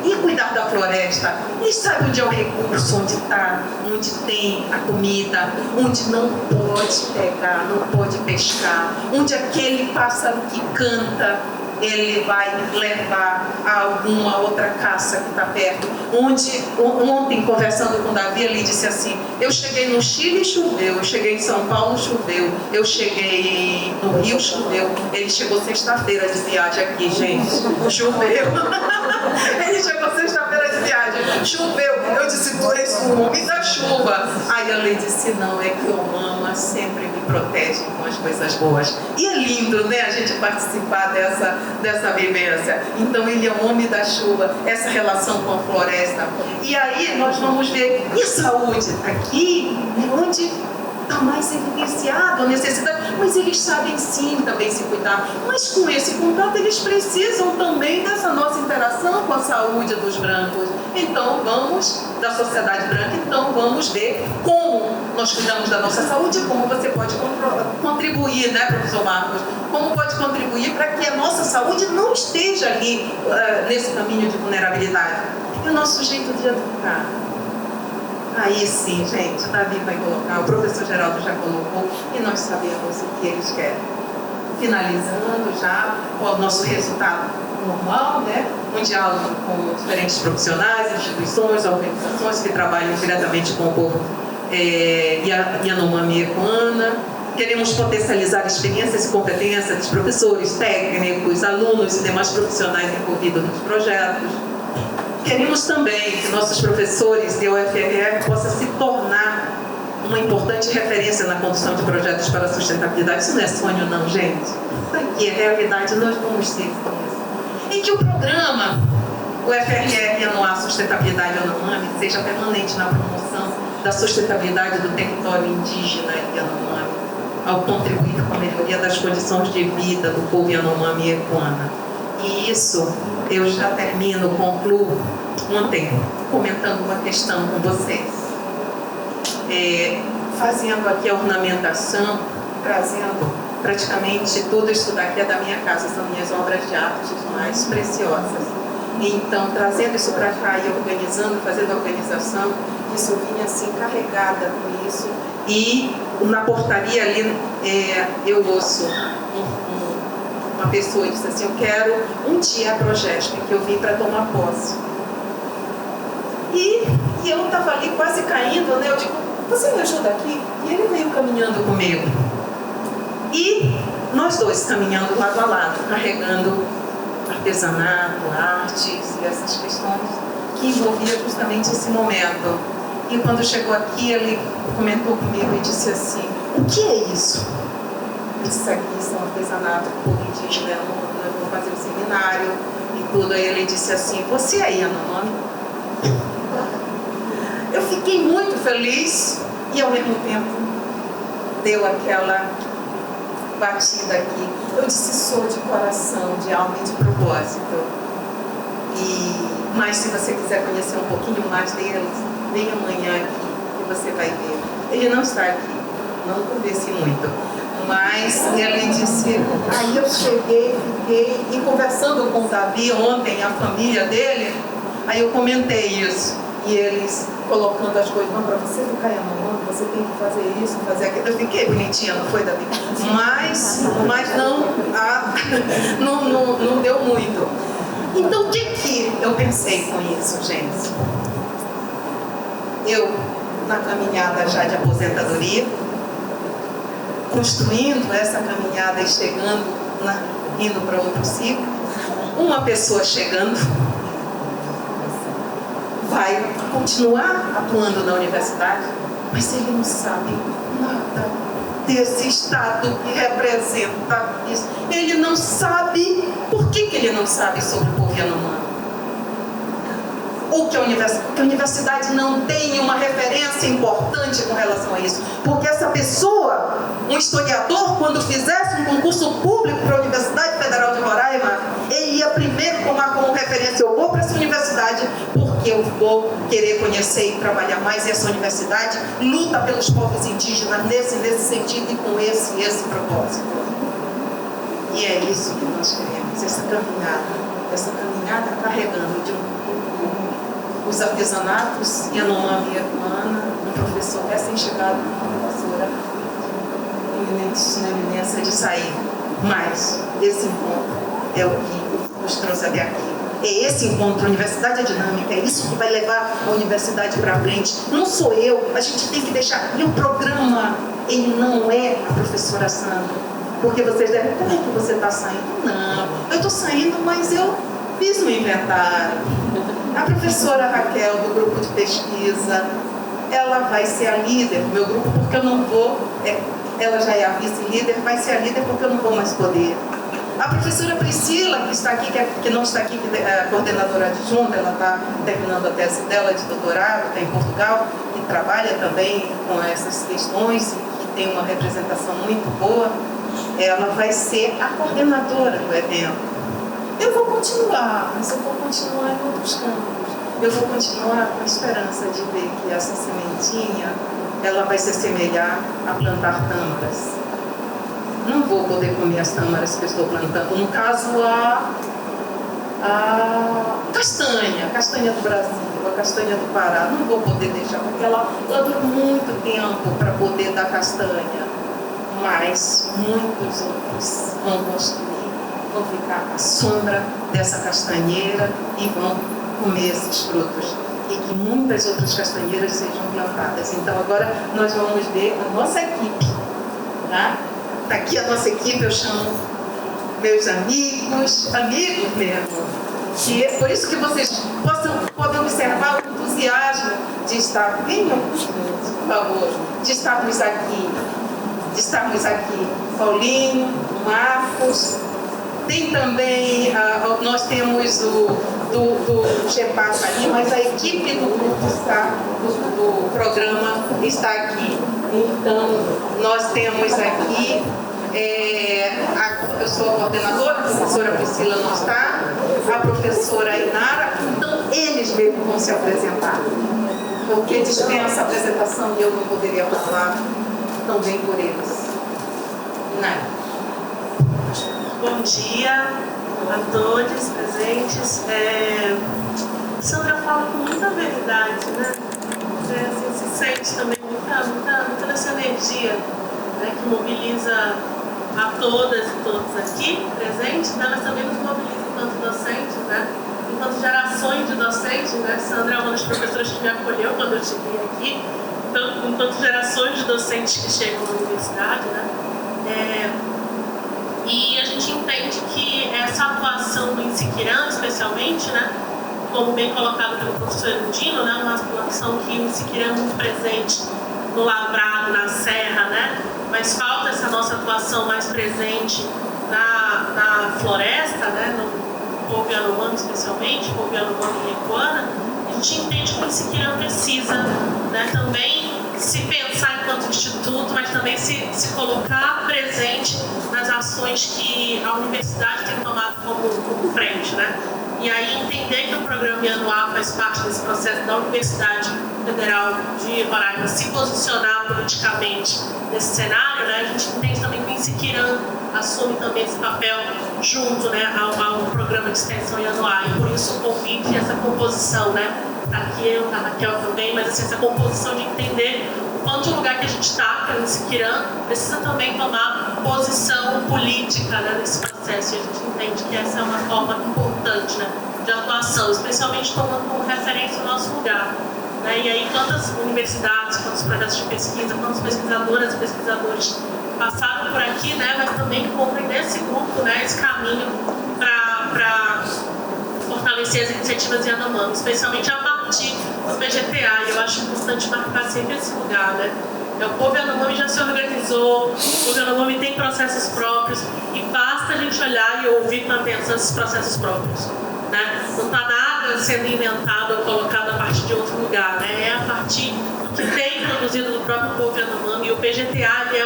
E cuidar da floresta. Eles sabem onde é o recurso, onde está, onde tem a comida, onde não pode pegar, não pode pescar, onde aquele pássaro que canta, ele vai levar a alguma outra caça que está perto. Onde, ontem, conversando com o Davi, ele disse assim, eu cheguei no Chile e choveu, eu cheguei em São Paulo, choveu, eu cheguei no Rio, choveu. Ele chegou sexta-feira de viagem aqui, gente, choveu. Ele chegou sexta-feira de viagem, choveu. Eu disse, tu és o homem da chuva. chuva. Aí ela disse, não, é que o mama sempre me protege com as coisas boas. E é lindo, né, a gente participar dessa vivência. Então ele é o homem da chuva, essa relação com a floresta. E aí nós vamos ver, e a saúde? Aqui é onde está mais evidenciado a necessidade, mas eles sabem sim também se cuidar. Mas com esse contato eles precisam também dessa nossa interação com a saúde dos brancos. Então vamos, da sociedade branca, então vamos ver como nós cuidamos da nossa saúde e como você pode contribuir, né, professor Marcos? Como pode contribuir para que a nossa saúde não esteja ali nesse caminho de vulnerabilidade. E o nosso jeito de educar. Aí sim, gente, o Davi vai colocar, o professor Geraldo já colocou, e nós sabemos o que eles querem. Finalizando já o nosso resultado normal, né? Um diálogo com diferentes profissionais, instituições, organizações que trabalham diretamente com o povo Yanomami e Ecoana. Queremos potencializar experiências e competências dos professores, técnicos, alunos e demais profissionais envolvidos nos projetos. Queremos também que nossos professores de UFRR possam se tornar uma importante referência na condução de projetos para a sustentabilidade. Isso não é sonho não, gente. Isso aqui é realidade, nós vamos ser isso. E que o programa UFRR Anuar Sustentabilidade Yanomami seja permanente na promoção da sustentabilidade do território indígena Yanomami, ao contribuir com a melhoria das condições de vida do povo Yanomami e Ecoana. E isso eu já termino, concluo ontem comentando uma questão com vocês, fazendo aqui a ornamentação, trazendo praticamente tudo isso daqui é da minha casa, são minhas obras de arte mais preciosas. Então, trazendo isso para cá e organizando, fazendo a organização, isso eu vinha assim carregada com isso. E na portaria ali eu ouço uma pessoa disse assim, eu quero um dia a Progesp, que eu vim para tomar posse. E eu estava ali quase caindo, né? Eu digo, você me ajuda aqui? E ele veio caminhando comigo. E nós dois caminhando lado a lado, carregando artesanato, artes e essas questões que envolviam justamente esse momento. E quando chegou aqui, ele comentou comigo e disse assim, o que é isso? Isso aqui são artesanato do povo indígena, eu vou fazer um seminário e tudo. Aí ele disse assim, você é Yanomami? Eu fiquei muito feliz e ao mesmo tempo deu aquela batida aqui. Eu disse, sou de coração, de alma e de propósito. Mas se você quiser conhecer um pouquinho mais deles, vem amanhã aqui e você vai ver. Ele não está aqui, não convenci muito. Mas ele disse, aí eu cheguei, fiquei, e conversando com o Davi ontem, a família dele, aí eu comentei isso. E eles colocando as coisas, não, para você ficar Yanomami, você tem que fazer isso, fazer aquilo. Eu fiquei bonitinha, não foi, Davi? Mas não deu muito. Então, o que eu pensei com isso, gente? Eu, na caminhada já de aposentadoria, construindo essa caminhada e chegando, indo para outro ciclo, uma pessoa chegando vai continuar atuando na universidade, mas ele não sabe nada desse estado que representa isso. Ele não sabe, por que ele não sabe sobre o povo Yanomami? Ou que a universidade não tem uma referência importante com relação a isso. Porque essa pessoa, um historiador, quando fizesse um concurso público para a Universidade Federal de Roraima, ele ia primeiro tomar como referência, eu vou para essa universidade porque eu vou querer conhecer e trabalhar mais essa universidade, luta pelos povos indígenas nesse sentido e com esse propósito. E é isso que nós queremos, essa caminhada carregando de os artesanatos Yanomami e Ecoana, um professor recém-chegado, uma professora na iminência de sair. Mas esse encontro é o que nos trouxe até aqui. É esse encontro, a universidade é dinâmica, é isso que vai levar a universidade para frente. Não sou eu, a gente tem que deixar. E o programa, ele não é a professora Sandra. Porque vocês devem, como é que você está saindo? Não, eu estou saindo, mas eu fiz um inventário. A professora Raquel, do grupo de pesquisa, ela vai ser a líder do meu grupo, porque eu não vou, ela já é a vice-líder, vai ser a líder porque eu não vou mais poder. A professora Priscila, que está aqui, que não está aqui, que é a coordenadora adjunta, ela está terminando a tese dela de doutorado, está em Portugal, e trabalha também com essas questões, que tem uma representação muito boa, ela vai ser a coordenadora do evento. Eu vou continuar, mas eu vou continuar em outros campos. Eu vou continuar com a esperança de ver que essa sementinha, ela vai se assemelhar a plantar tâmaras. Não vou poder comer as tâmaras que eu estou plantando. No caso, a castanha do Brasil, a castanha do Pará. Não vou poder deixar, porque ela dura muito tempo para poder dar castanha. Mas muitos outros vão construir, vão ficar à sombra dessa castanheira e vão comer esses frutos. E que muitas outras castanheiras sejam plantadas. Então, agora nós vamos ver a nossa equipe. Tá? Está aqui a nossa equipe, eu chamo meus amigos mesmo. E é por isso que vocês podem observar o entusiasmo de estar, venham, por favor, de estarmos aqui. Paulinho, Marcos, tem também, nós temos do GEPAS ali, mas a equipe do grupo do programa está aqui. Então, nós temos aqui, eu sou a coordenadora, a professora Priscila não está, a professora Inara, então eles mesmos vão se apresentar, porque dispensa a apresentação e eu não poderia falar tão bem por eles. Inara. Bom dia a todos presentes. Sandra fala com muita verdade, né? Se sente também muita dessa energia, né, que mobiliza a todas e todos aqui presentes, né, mas também nos mobiliza enquanto docentes, né, enquanto gerações de docentes, né. Sandra é uma das professoras que me acolheu quando eu cheguei aqui, então, enquanto gerações de docentes que chegam na universidade, né. E a gente entende que essa atuação do Insiquirã, especialmente, né, como bem colocado pelo professor Erundino, né, uma atuação que o Insiquirã é muito presente no lavrado, na serra, né, mas falta essa nossa atuação mais presente na floresta, né, no povo Yanomami especialmente, povo Yanomami e Equana. A gente entende que o Insiquirã precisa, né, também se pensar enquanto instituto, mas também se colocar presente nas ações que a universidade tem tomado como frente, né? E aí entender que o programa Yanuá faz parte desse processo da Universidade Federal de Roraima se posicionar politicamente nesse cenário, né? A gente entende também que o Insiquirã assume também esse papel junto, né, ao programa de extensão Yanuá, e por isso o convite e essa composição, né? Aqui eu, a Raquel também, mas assim, essa composição de entender o quanto o lugar que a gente está, que é o Insiquirã, precisa também tomar posição política, né, nesse processo. E a gente entende que essa é uma forma importante, né, de atuação, especialmente tomando como referência o nosso lugar. Né? E aí, quantas universidades, quantos projetos de pesquisa, quantas pesquisadoras e pesquisadores passaram por aqui, né, mas também compreender esse grupo, né, esse caminho para fortalecer as iniciativas Yanomami, especialmente a partir do PGTA. E eu acho importante marcar sempre esse lugar, né? O povo Yanomami já se organizou, o povo Yanomami tem processos próprios, e basta a gente olhar e ouvir com atenção esses processos próprios, né? Não está nada sendo inventado ou colocado a partir de outro lugar, né? É a partir do que tem produzido do próprio povo Yanomami, e o PGTA é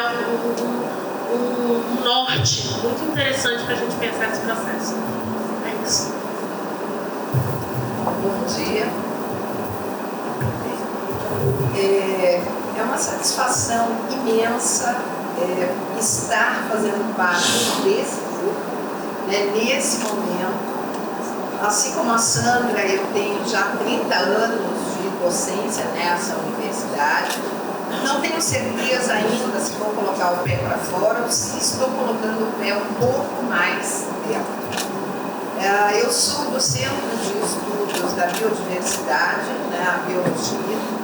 um norte muito interessante para a gente pensar esse processo. É isso. Bom dia. É uma satisfação imensa estar fazendo parte desse grupo, né, nesse momento. Assim como a Sandra, eu tenho já 30 anos de docência nessa universidade. Não tenho certeza ainda se vou colocar o pé para fora ou se estou colocando o pé um pouco mais dentro. Eu sou do Centro de Estudos da Biodiversidade, né, a Biologia.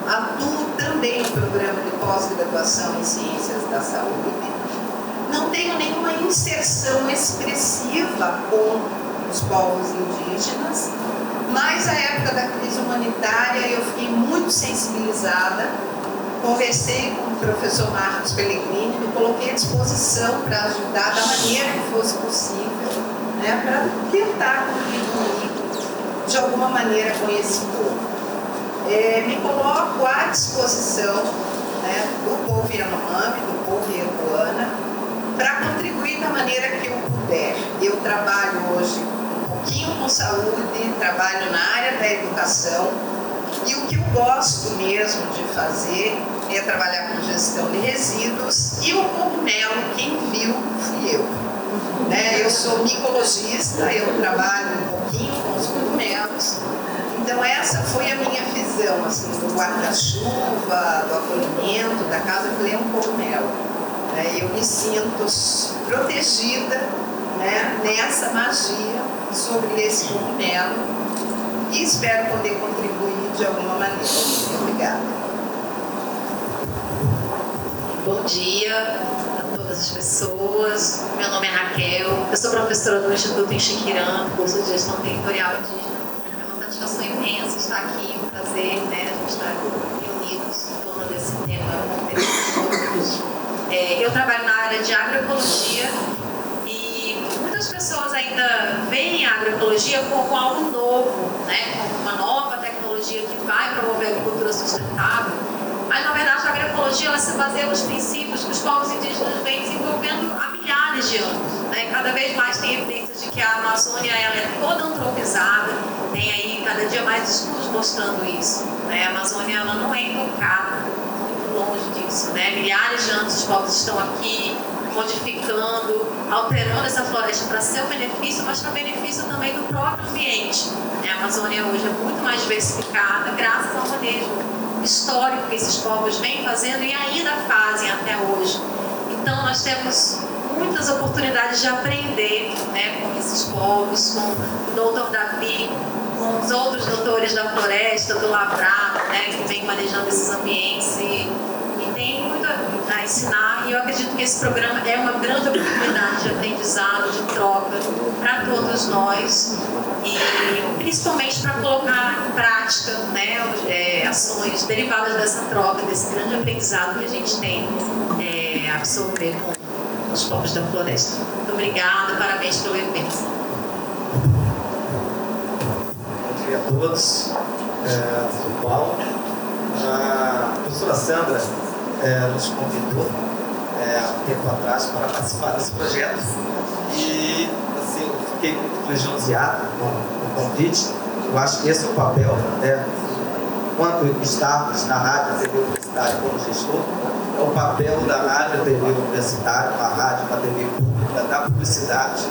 Atuo também no programa de pós-graduação em Ciências da Saúde. Não tenho nenhuma inserção expressiva com os povos indígenas, Mas a época da crise humanitária eu fiquei muito sensibilizada. Conversei com o professor Marcos Pellegrini, me coloquei à disposição para ajudar da maneira que fosse possível, né, para tentar contribuir de alguma maneira com esse povo. Me coloco à disposição, né, do povo Yanomami, do povo Iapuana, para contribuir da maneira que eu puder. Eu trabalho hoje um pouquinho com saúde, trabalho na área da educação, e o que eu gosto mesmo de fazer é trabalhar com gestão de resíduos, e o cogumelo, quem viu, fui eu. Né? Eu sou micologista, eu trabalho um pouquinho com os cogumelos, então essa foi a minha visão, assim, do guarda-chuva, do acolhimento, da casa, eu falei, é um cogumelo. Eu me sinto protegida, né, nessa magia sobre esse cogumelo, e espero poder contribuir de alguma maneira. Obrigada. Bom dia a todas as pessoas. Meu nome é Raquel, eu sou professora do Instituto Enxiquirã, curso de Gestão Territorial Indígena. É uma satisfação imensa estar aqui, um prazer, né, a gente estar reunidos em torno desse tema. Eu trabalho na área de agroecologia e muitas pessoas ainda veem a agroecologia como algo novo, né, como uma nova tecnologia que vai promover a agricultura sustentável. Mas, na verdade, a agroecologia ela se baseia nos princípios que os povos indígenas vêm desenvolvendo há milhares de anos. Né? Cada vez mais tem evidências de que a Amazônia ela é toda antropizada, tem aí cada dia mais estudos mostrando isso. Né? A Amazônia ela não é intocada, muito longe disso. Né? Milhares de anos os povos estão aqui, modificando, alterando essa floresta para seu benefício, mas para benefício também do próprio ambiente. A Amazônia hoje é muito mais diversificada graças ao manejo histórico que esses povos vêm fazendo e ainda fazem até hoje. Então nós temos muitas oportunidades de aprender, né, com esses povos, com o doutor Davi, com os outros doutores da floresta, do Lavrar, né, que vem manejando esses ambientes e tem muito a ensinar, e eu acredito que esse programa é uma grande oportunidade de aprendizado, de troca para todos nós, e principalmente para colocar em prática, né, ações derivadas dessa troca, desse grande aprendizado que a gente tem a absorver com os povos da floresta. Muito obrigada, parabéns pelo evento. Bom dia a todos, sou o Paulo. A professora Sandra nos convidou há um tempo atrás para participar desse projeto e assim, eu fiquei muito lisonjeado com o convite. Eu acho que esse é o papel, enquanto estarmos na Rádio TV Universitária como gestor, é o papel da Rádio TV Universitária, uma rádio, uma TV pública, da publicidade,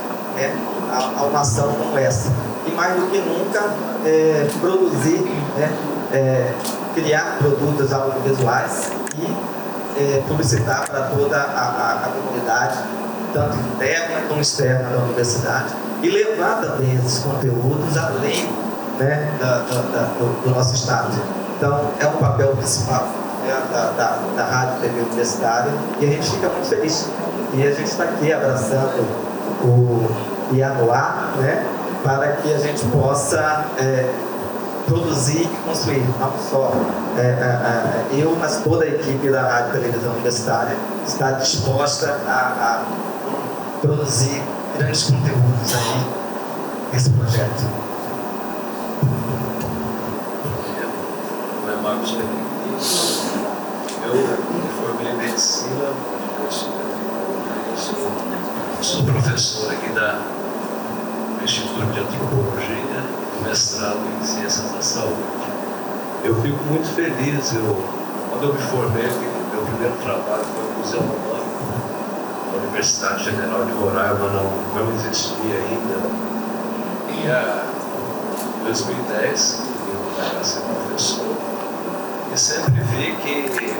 a uma ação como essa. E mais do que nunca, produzir, criar produtos audiovisuais e publicitar para toda a comunidade, tanto interna como externa da universidade, e levar também esses conteúdos além, né, do nosso estado. Então, é um papel principal, né, da Rádio TV Universitária, e a gente fica muito feliz. E a gente está aqui abraçando o Ianoá, né, para que a gente possa produzir e construir, não só eu, mas toda a equipe da Rádio Televisão Universitária está disposta a produzir grandes conteúdos aí nesse projeto. Meu nome é Marcos Pellegrini, eu me formei em medicina, sou professor aqui do Instituto de Antropologia, mestrado em Ciências da Saúde. Eu fico muito feliz, quando eu me formei, meu primeiro trabalho foi no Museu Romano, na Universidade Federal de Roraima, não existia ainda. E em 2010, eu era ser professor, e sempre vi que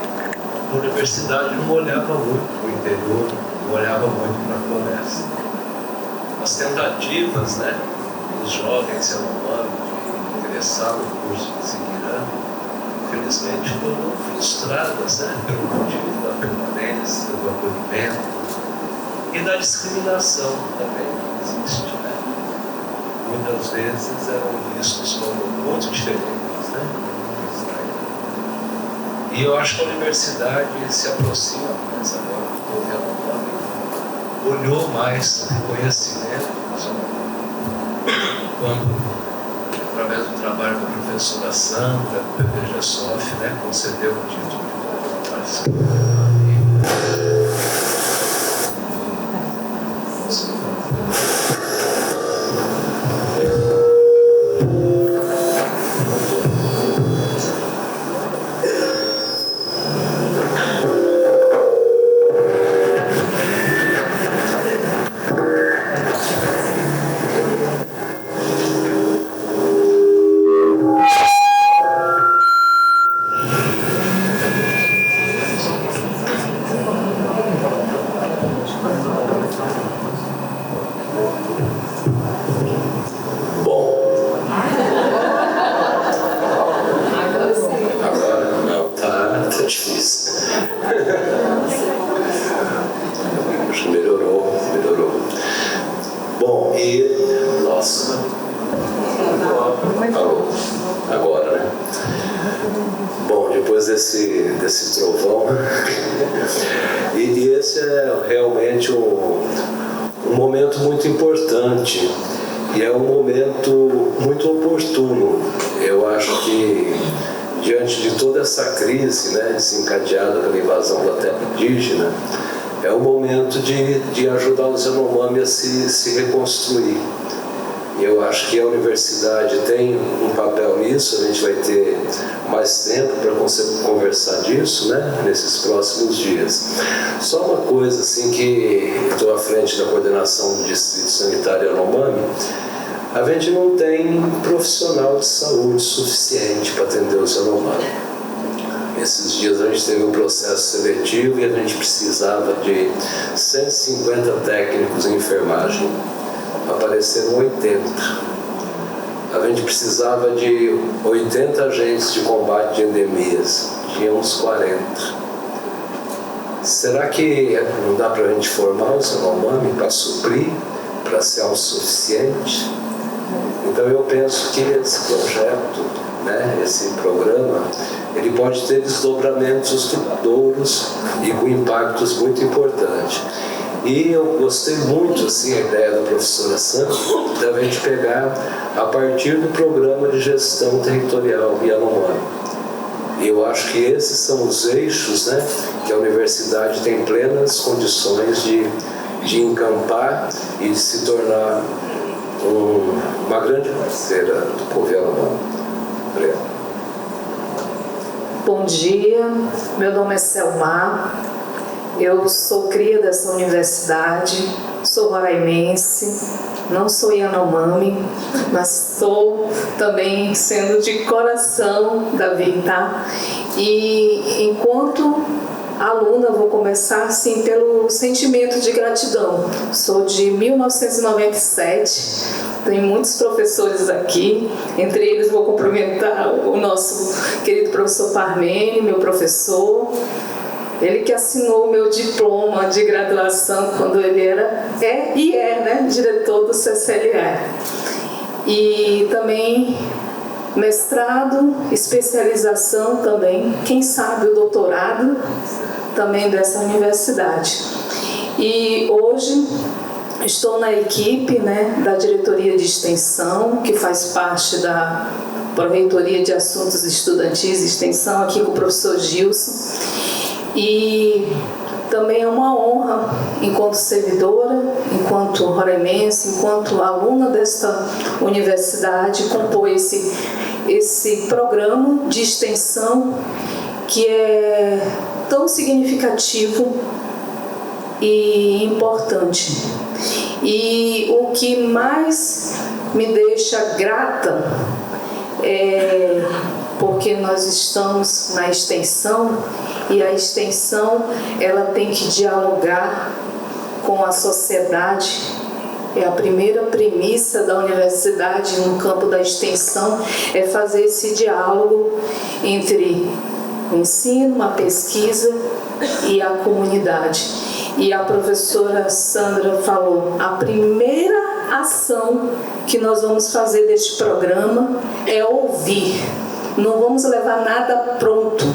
a universidade não olhava muito para o interior, não olhava muito para a floresta. As tentativas, né, dos jovens Yanomami de ingressar no curso de Enxiquirã, infelizmente foram frustradas, né, pelo motivo da permanência, do acolhimento e da discriminação também que existe, né? muitas vezes eram vistos como muito diferentes, né? E eu acho que a universidade se aproxima mais agora do governo, olhou mais o conhecimento, quando, através do trabalho da professora Sandra, do PPG-SOF, né, concedeu o título de doutorado. Desse trovão. E esse é realmente um momento muito importante e é um momento muito oportuno. Eu acho que diante de toda essa crise, né, desencadeada pela invasão da terra indígena, é o momento de ajudar os Yanomami a se reconstruir. E eu acho que a universidade tem um papel nisso. A gente vai ter mais tempo para conversar disso, né, nesses próximos dias. Só uma coisa, assim, que estou à frente da coordenação do Distrito Sanitário Yanomami, a gente não tem profissional de saúde suficiente para atender os Yanomami. Esses dias a gente teve um processo seletivo e a gente precisava de 150 técnicos em enfermagem. Apareceram 80. A gente precisava de 80 agentes de combate de endemias. Tinha uns 40. Será que não dá para a gente formar os Yanomami para suprir, para ser autossuficiente? Então eu penso que esse projeto, né, esse programa, ele pode ter desdobramentos duradouros e com impactos muito importantes. E eu gostei muito, assim, a ideia da professora Sandra, da gente pegar a partir do programa de gestão territorial Yanomami. E eu acho que esses são os eixos, né, que a universidade tem plenas condições de encampar e de se tornar uma grande parceira do povo Yanomami. Obrigado. Bom dia, meu nome é Selmar. Eu sou cria dessa universidade, sou roraimense, não sou Yanomami, mas estou também sendo de coração da Vita. E enquanto aluna, vou começar assim pelo sentimento de gratidão. Sou de 1997, tem muitos professores aqui, entre eles vou cumprimentar o nosso querido professor Parmênio, meu professor. Ele que assinou o meu diploma de graduação quando ele é, né, diretor do CCLA. E também mestrado, especialização também, quem sabe o doutorado também dessa universidade. E hoje estou na equipe, né, da diretoria de extensão, que faz parte da Pró-Reitoria de Assuntos Estudantis e Extensão, aqui com o professor Gilson. E também é uma honra, enquanto servidora, enquanto roraimense, enquanto aluna desta universidade, compor esse programa de extensão que é tão significativo e importante. E o que mais me deixa grata é porque nós estamos na extensão e a extensão ela tem que dialogar com a sociedade. É a primeira premissa da universidade no campo da extensão, é fazer esse diálogo entre o ensino, a pesquisa e a comunidade. E a professora Sandra falou, a primeira ação que nós vamos fazer deste programa é ouvir. Não vamos levar nada pronto.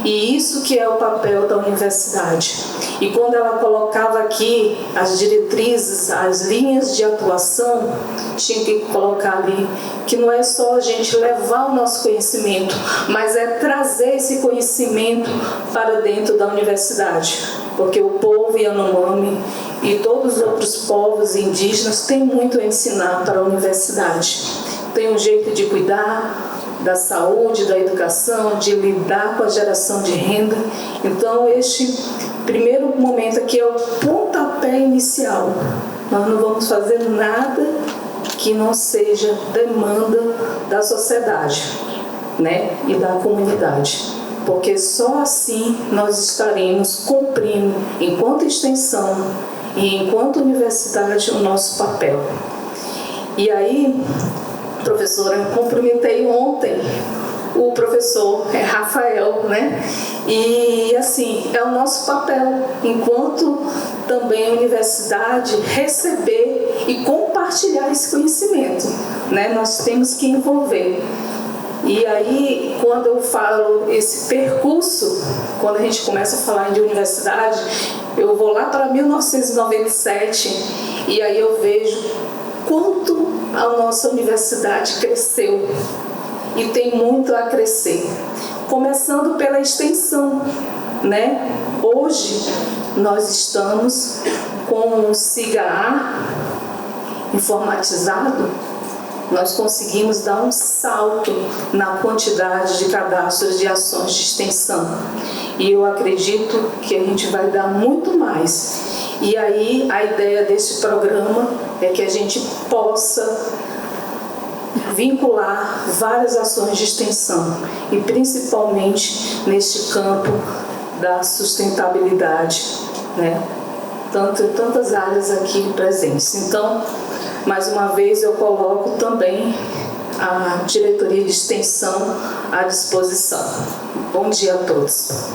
E isso que é o papel da universidade. E quando ela colocava aqui as diretrizes, as linhas de atuação, tinha que colocar ali que não é só a gente levar o nosso conhecimento, mas é trazer esse conhecimento para dentro da universidade. Porque o povo Yanomami e todos os outros povos indígenas têm muito a ensinar para a universidade. Tem um jeito de cuidar da saúde, da educação, de lidar com a geração de renda. Então, este primeiro momento aqui é o pontapé inicial. Nós não vamos fazer nada que não seja demanda da sociedade, né? E da comunidade. Porque só assim nós estaremos cumprindo, enquanto extensão e enquanto universidade, o nosso papel. E aí, professora, eu cumprimentei ontem o professor Rafael, né? E assim, é o nosso papel, enquanto também a universidade, receber e compartilhar esse conhecimento, né? Nós temos que envolver. E aí, quando eu falo esse percurso, quando a gente começa a falar de universidade, eu vou lá para 1997 e aí eu vejo quanto a nossa universidade cresceu e tem muito a crescer, começando pela extensão, né? Hoje nós estamos com o SIGA-A informatizado, nós conseguimos dar um salto na quantidade de cadastros de ações de extensão e eu acredito que a gente vai dar muito mais. E aí a ideia desse programa é que a gente possa vincular várias ações de extensão e principalmente neste campo da sustentabilidade, né? Tantas áreas aqui presentes. Então, mais uma vez eu coloco também a diretoria de extensão à disposição. Bom dia a todos.